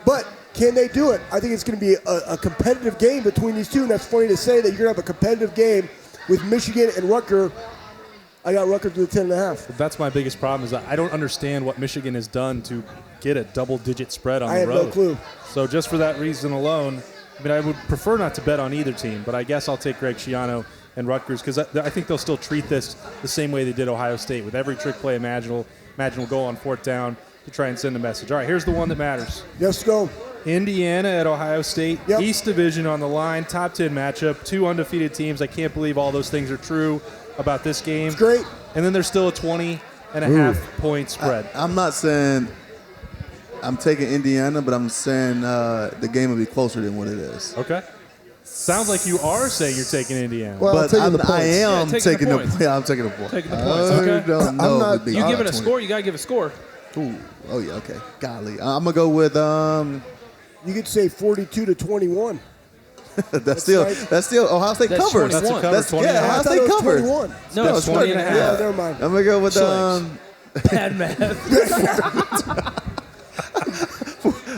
But can they do it? I think it's going to be a competitive game between these two. And that's funny to say that you're going to have a competitive game with Michigan and Rutgers. I got Rutgers to the 10.5. That's my biggest problem is that I don't understand what Michigan has done to get a double-digit spread on the road. I have no clue. So just for that reason alone, I mean, I would prefer not to bet on either team, but I guess I'll take Greg Schiano and Rutgers because I think they'll still treat this the same way they did Ohio State, with every trick play imaginable goal on fourth down to try and send a message. All right, here's the one that matters. Let's go. Indiana at Ohio State, East Division on the line, top 10 matchup, two undefeated teams. I can't believe all those things are true about this game. It's great. And then there's still a 20.5 point spread. I'm not saying I'm taking Indiana, but I'm saying the game will be closer than what it is. Okay. Sounds like you are saying you're taking Indiana. Well, But taking the points. I am taking the points. Yeah, I'm taking the point. Taking the points, okay. Don't know I'm not- if it'd be You giving a 20. score? You gotta give a score. Ooh. Oh yeah. Okay. Golly. I'm gonna go with You could say 42-21. that's still Ohio State That's covers. 21. That's a cover, 20 and a Ohio half. State covers. 21. No, it's 20 and a half. Yeah, never mind. I'm gonna go with Bad math.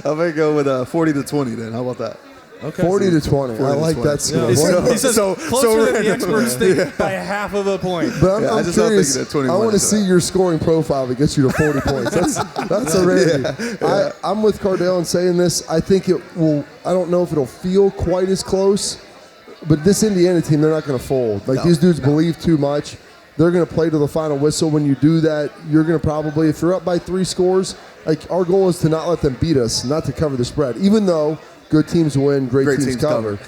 I'm gonna go with 40-20 then. How about that? Okay. 40-20. I like 20. that score. He What- says closer than the experts think by a half of a point. But I'm, Yeah, I I'm just thought curious. thinking that 21 I want to is see that. your scoring profile that gets you to 40 points. That's a rarity. I'm with Cardale in saying this. I think it will. I don't know if it'll feel quite as close, but this Indiana team, they're not going to fold. Like these dudes believe too much. They're going to play to the final whistle. When you do that, you're going to probably, if you're up by 3 scores, like our goal is to not let them beat us, not to cover the spread. Even though good teams win, great teams cover.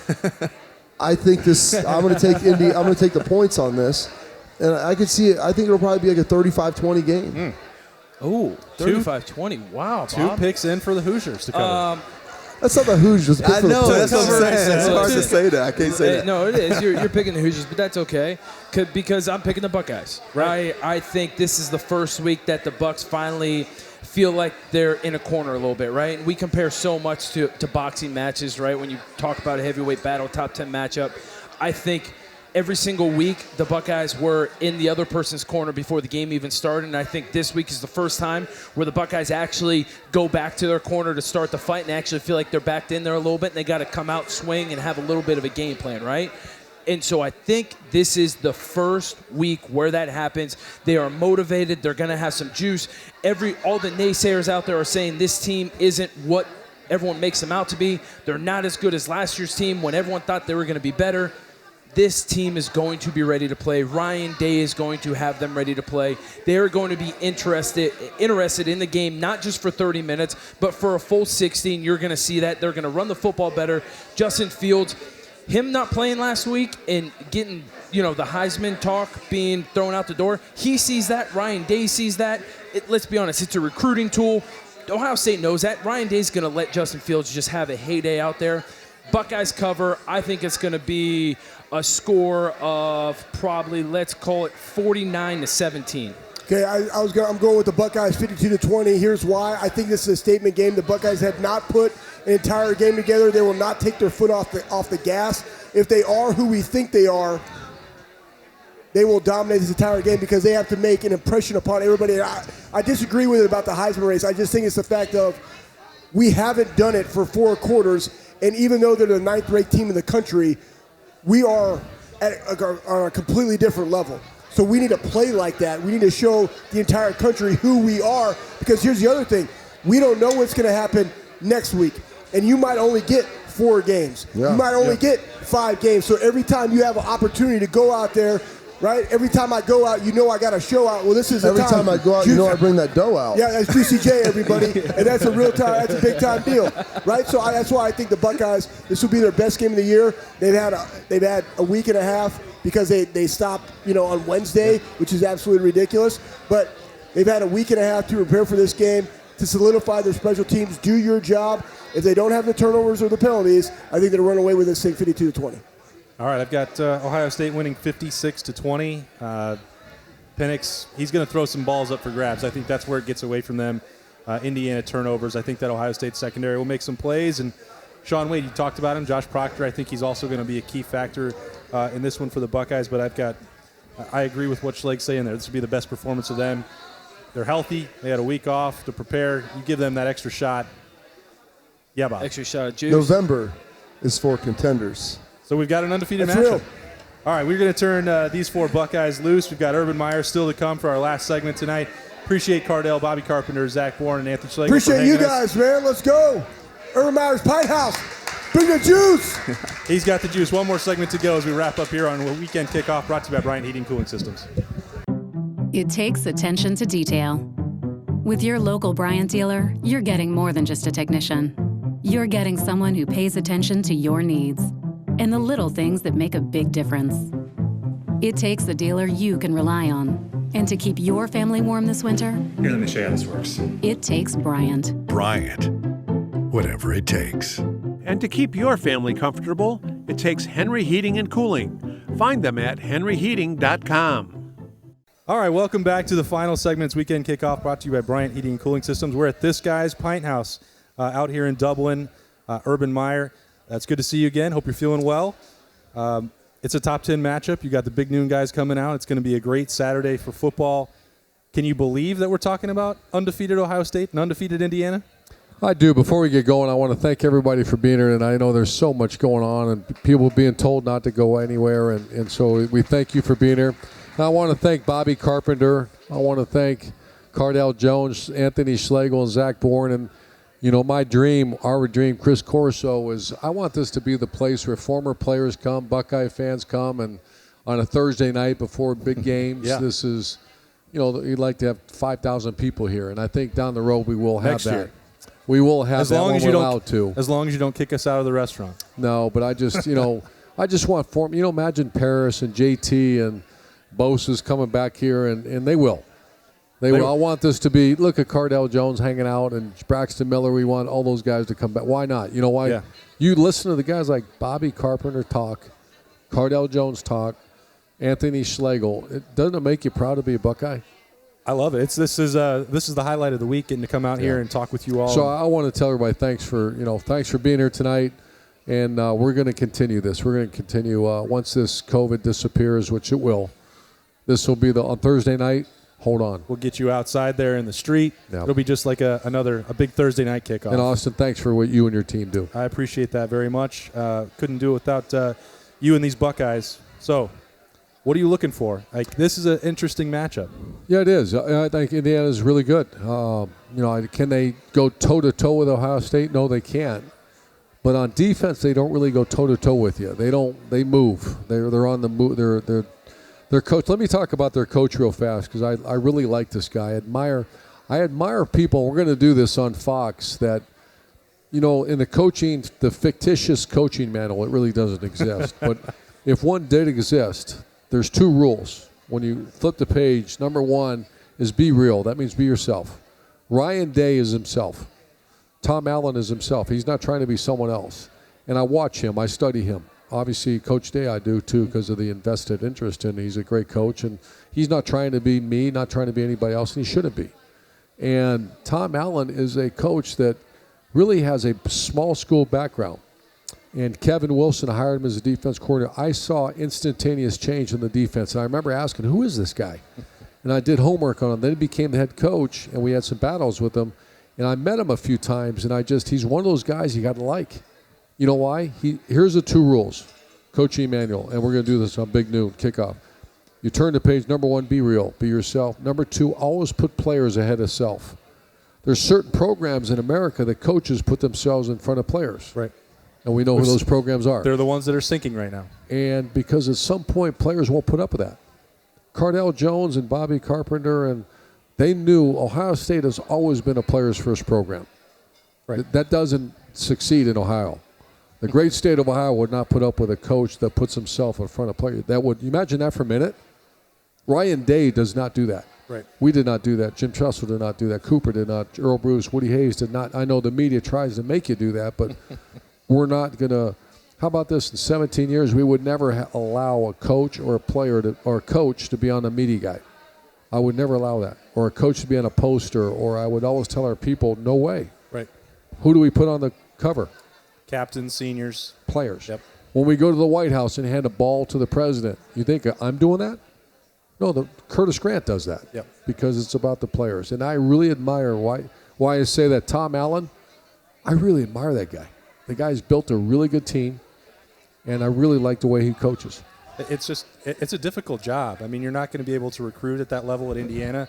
I think this. I'm going to take Indy. I'm going to take the points on this, and I could see it. I think it'll probably be like a 35-20 game. Ooh, 35-20. Wow, Two Bob. picks in for the Hoosiers to cover. That's not the Hoosiers. I know. That's what I'm Cover saying. It's it. hard to say that. I can't say that. No, it is. You're picking the Hoosiers, but that's okay because I'm picking the Buckeyes. Right. I think this is the first week that the Bucks finally feel like they're in a corner a little bit, right? And we compare so much to boxing matches, right? When you talk about a heavyweight battle, top 10 matchup, I think every single week the Buckeyes were in the other person's corner before the game even started, and I think this week is the first time where the Buckeyes actually go back to their corner to start the fight and actually feel like they're backed in there a little bit, and they got to come out, swing, and have a little bit of a game plan, right? And so I think this is the first week where that happens. They are motivated. They're going to have some juice. All the naysayers out there are saying this team isn't what everyone makes them out to be. They're not as good as last year's team when everyone thought they were going to be better. This team is going to be ready to play. Ryan Day is going to have them ready to play. They are going to be interested in the game, not just for 30 minutes, but for a full 60. And you're going to see that. They're going to run the football better. Justin Fields, him not playing last week and getting, the Heisman talk being thrown out the door, he sees that. Ryan Day sees that. Let's be honest, it's a recruiting tool. Ohio State knows that. Ryan Day's going to let Justin Fields just have a heyday out there. Buckeyes cover. I think it's going to be a score of probably, let's call it 49-17. Okay, I'm going with the Buckeyes 52-20. Here's why. I think this is a statement game. The Buckeyes have not put an entire game together. They will not take their foot off the gas. If they are who we think they are, they will dominate this entire game because they have to make an impression upon everybody. I disagree with it about the Heisman race. I just think it's the fact of we haven't done it for 4 quarters, and even though they're the 9th-ranked team in the country, we are on a completely different level. So we need to play like that. We need to show the entire country who we are, because here's the other thing. We don't know what's going to happen next week, and you might only get 4 games. Yeah. You might only get 5 games. So every time you have an opportunity to go out there right? Every time I go out, I got a show out. Well, this is the Every time I go out, I bring that dough out. Yeah, that's Juicy J, everybody, and that's a big time deal, right? So that's why I think the Buckeyes, this will be their best game of the year. They've had a week and a half because they stopped, on Wednesday, which is absolutely ridiculous. But they've had a week and a half to prepare for this game, to solidify their special teams. Do your job. If they don't have the turnovers or the penalties, I think they'll run away with this thing 52-20. All right, I've got Ohio State winning 56-20. Penix, he's going to throw some balls up for grabs. I think that's where it gets away from them. Indiana turnovers. I think that Ohio State secondary will make some plays. And Sean Wade, you talked about him. Josh Proctor, I think he's also going to be a key factor in this one for the Buckeyes. But I agree with what Schlegel's saying there. This will be the best performance of them. They're healthy. They had a week off to prepare. You give them that extra shot. Yeah, Bob. Extra shot of juice. November is for contenders. So we've got an undefeated That's matchup. real. All right, we're going to turn these four Buckeyes loose. We've got Urban Meyer still to come for our last segment tonight. Appreciate Cardale, Bobby Carpenter, Zach Boren, and Anthony Schlegel. Appreciate you guys, man. Let's go. Urban Meyer's Pint House. Bring the juice. He's got the juice. One more segment to go as we wrap up here on Weekend Kickoff, brought to you by Bryant Heating Cooling Systems. It takes attention to detail. With your local Bryant dealer, you're getting more than just a technician. You're getting someone who pays attention to your needs and the little things that make a big difference. It takes a dealer you can rely on. And to keep your family warm this winter, Here, let me show you how this works. it takes Bryant. Bryant. Whatever it takes. And to keep your family comfortable, it takes Henry Heating and Cooling. Find them at henryheating.com. All right, welcome back to the final segment's Weekend Kickoff, brought to you by Bryant Heating and Cooling Systems. We're at this guy's Pint House out here in Dublin. Urban Meyer, it's good to see you again. Hope you're feeling well. It's a top 10 matchup. You got the big noon guys coming out. It's going to be a great Saturday for football. Can you believe that we're talking about undefeated Ohio State and undefeated Indiana? I do. Before we get going, I want to thank everybody for being here, and I know there's so much going on and people being told not to go anywhere, and so we thank you for being here. And I want to thank Bobby Carpenter. I want to thank Cardale Jones, Anthony Schlegel, and Zach Boren. And, my dream, our dream, Chris Corso, is I want this to be the place where former players come, Buckeye fans come, and on a Thursday night before big games, this is, you'd like to have 5,000 people here. And I think down the road we will have Next that. year. We will have As that long when as we're you allowed to. As long as you don't kick us out of the restaurant. No, but I just, I just want form. Imagine Paris and JT and Bosa's coming back here, and they will. They will. I want this to be, look at Cardale Jones hanging out and Braxton Miller. We want all those guys to come back. Why not? You know why? Yeah. You listen to the guys like Bobby Carpenter talk, Cardale Jones talk, Anthony Schlegel. Doesn't it make you proud to be a Buckeye? I love it. This is the highlight of the week, getting to come out here and talk with you all. So I want to tell everybody thanks for being here tonight, and we're going to continue this. We're going to continue once this COVID disappears, which it will. This will be on Thursday night. Hold on. We'll get you outside there in the street. Yeah. It'll be just like a big Thursday night kickoff. And Austin, thanks for what you and your team do. I appreciate that very much. Couldn't do it without you and these Buckeyes. So, what are you looking for? This is an interesting matchup. Yeah, it is. I think Indiana is really good. Can they go toe-to-toe with Ohio State? No, they can't. But on defense, they don't really go toe-to-toe with you. They don't. They move. They're on the move. Their coach. Let me talk about their coach real fast because I really like this guy. I admire people. We're going to do this on Fox that, in the coaching, the fictitious coaching manual, it really doesn't exist. But if one did exist, there's two rules. When you flip the page, number one is be real. That means be yourself. Ryan Day is himself. Tom Allen is himself. He's not trying to be someone else. And I watch him. I study him. Obviously, Coach Day I do, too, because of the invested interest in him. He's a great coach, and he's not trying to be me, not trying to be anybody else, and he shouldn't be. And Tom Allen is a coach that really has a small school background. And Kevin Wilson hired him as a defense coordinator. I saw instantaneous change in the defense. And I remember asking, who is this guy? And I did homework on him. Then he became the head coach, and we had some battles with him. And I met him a few times, and he's one of those guys you got to like. You know why? Here's the two rules, coaching manual, and we're going to do this on Big Noon Kickoff. You turn to page number one, be real, be yourself. Number two, always put players ahead of self. There's certain programs in America that coaches put themselves in front of players. Right. And we know who those programs are. They're the ones that are sinking right now. And because at some point players won't put up with that. Cardale Jones and Bobby Carpenter, and they knew Ohio State has always been a players first program. Right. That doesn't succeed in Ohio. The great state of Ohio would not put up with a coach that puts himself in front of players. That would, you imagine that for a minute? Ryan Day does not do that. Right. We did not do that. Jim Tressel did not do that. Cooper did not. Earl Bruce, Woody Hayes did not. I know the media tries to make you do that, but we're not going to. How about this? In 17 years, we would never allow a coach or a player or a coach to be on the media guide. I would never allow that. Or a coach to be on a poster, or I would always tell our people, no way. Right. Who do we put on the cover? Captains, seniors. Players. Yep. When we go to the White House and hand a ball to the president, you think I'm doing that? No, Curtis Grant does that. Yep. Because it's about the players. And I really admire why I say that Tom Allen, I really admire that guy. The guy's built a really good team, and I really like the way he coaches. It's a difficult job. I mean, you're not going to be able to recruit at that level at Indiana.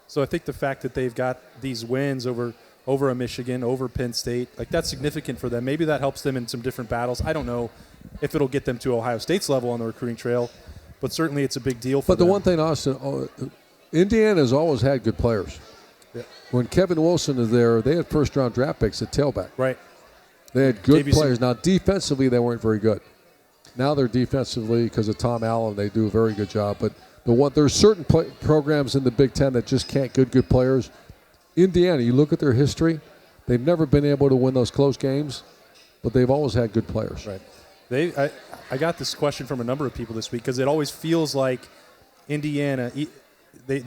So I think the fact that they've got these wins over a Michigan, over Penn State, like that's significant for them. Maybe that helps them in some different battles. I don't know if it'll get them to Ohio State's level on the recruiting trail, but certainly it's a big deal for them. But the one thing, Austin, Indiana's always had good players. Yeah. When Kevin Wilson is there, they had first-round draft picks at tailback. Right. They had good players. Now, defensively, they weren't very good. Now they're defensively, because of Tom Allen, they do a very good job. But there's certain programs in the Big Ten that just can't get good players. Indiana, you look at their history, they've never been able to win those close games, but they've always had good players. Right. I got this question from a number of people this week because it always feels like Indiana, they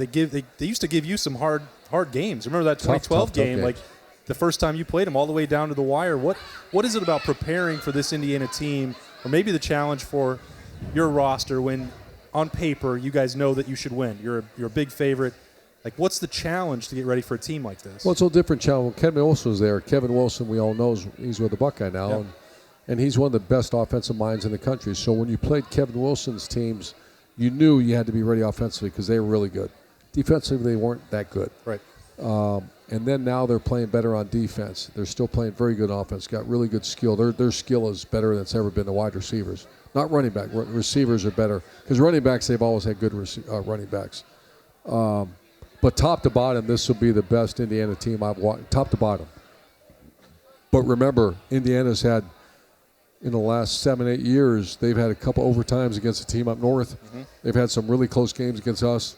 used to give you some hard games. Remember that 2012 game? Like the first time you played them all the way down to the wire. What is it about preparing for this Indiana team, or maybe the challenge for your roster when on paper you guys know that you should win? You're a big favorite. Like, what's the challenge to get ready for a team like this? Well, it's a different challenge. Kevin Wilson was there. Kevin Wilson, we all know, he's with the Buckeye now, Yep. and he's one of the best offensive minds in the country. So when you played Kevin Wilson's teams, you knew you had to be ready offensively because they were really good. Defensively, they weren't that good. Right. And then now they're playing better on defense. They're still playing very good offense, got really good skill. Their skill is better than it's ever been, the wide receivers. Not running back. Receivers are better because running backs, they've always had good running backs. But top to bottom, this will be the best Indiana team I've watched, top to bottom. But remember, Indiana's had, in the last 7-8 years, they've had a couple overtimes against a team up north. Mm-hmm. They've had some really close games against us.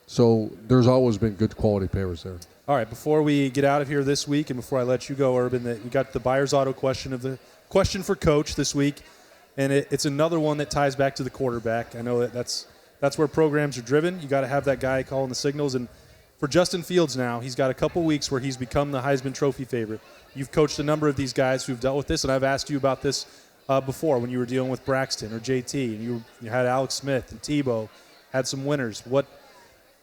So there's always been good quality players there. All right, before we get out of here this week and before I let you go, Urban, we got the Buyer's Auto question of the question for Coach this week. And it's another one that ties back to the quarterback. I know that's where programs are driven. You got to have that guy calling the signals. And for Justin Fields now, he's got a couple weeks where he's become the Heisman Trophy favorite. You've coached a number of these guys who've dealt with this, and I've asked you about this before when you were dealing with Braxton or JT, and you had Alex Smith and Tebow, had some winners.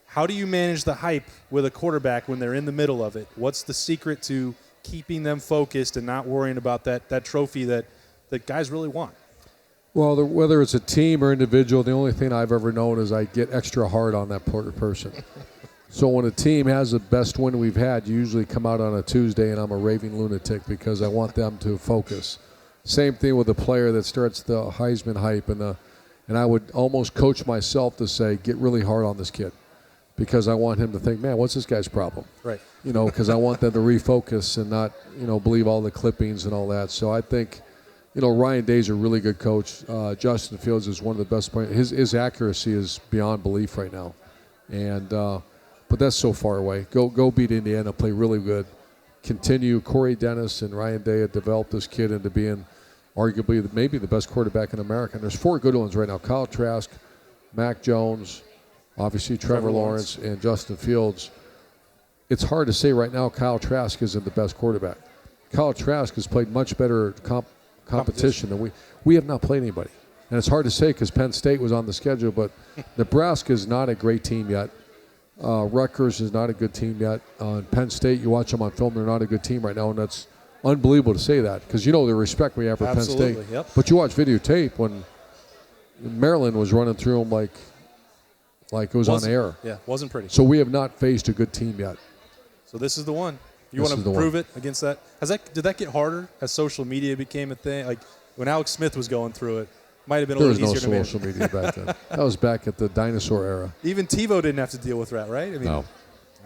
How do you manage the hype with a quarterback when they're in the middle of it? What's the secret to keeping them focused and not worrying about that trophy that guys really want? Well, whether it's a team or individual, the only thing I've ever known is I get extra hard on that person. So when a team has the best win we've had, you usually come out on a Tuesday and I'm a raving lunatic because I want them to focus. Same thing with a player that starts the Heisman hype, and I would almost coach myself to say, get really hard on this kid because I want him to think, man, what's this guy's problem? Right. Because I want them to refocus and not, believe all the clippings and all that. So I think, Ryan Day's a really good coach. Justin Fields is one of the best players. His accuracy is beyond belief right now. And but that's so far away. Go beat Indiana, play really good. Continue. Corey Dennis and Ryan Day have developed this kid into being arguably maybe the best quarterback in America. And there's 4 good ones right now. Kyle Trask, Mac Jones, obviously Trevor Lawrence, and Justin Fields. It's hard to say right now Kyle Trask isn't the best quarterback. Kyle Trask has played much better competition than we have not played anybody. And it's hard to say because Penn State was on the schedule, but Nebraska is not a great team yet. Rutgers is not a good team yet. Penn State, you watch them on film, they're not a good team right now, and that's unbelievable to say that because the respect we have for Penn State. Yep. But you watch videotape when Maryland was running through them like it was on air. Yeah, wasn't pretty. So we have not faced a good team yet. So this is the one. You want to prove it against that? Did that get harder as social media became a thing? Like when Alex Smith was going through it, Might have been a There was little no easier to manage. social media back then. That was back at the dinosaur era. Even TiVo didn't have to deal with that, right? I mean, No.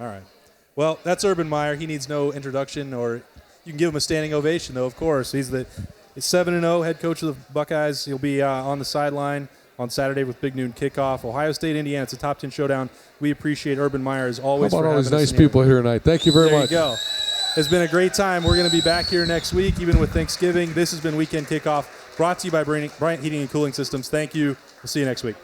All right. Well, that's Urban Meyer. He needs no introduction, or you can give him a standing ovation, though, of course. He's 7-0 head coach of the Buckeyes. He'll be on the sideline on Saturday with Big Noon Kickoff. Ohio State, Indiana. It's a top 10 showdown. We appreciate Urban Meyer as always. How about for all these having us nice in here. people here tonight? Thank you very There much. you go. It's been a great time. We're going to be back here next week, even with Thanksgiving. This has been Weekend Kickoff, brought to you by Bryant Heating and Cooling Systems. Thank you. We'll see you next week.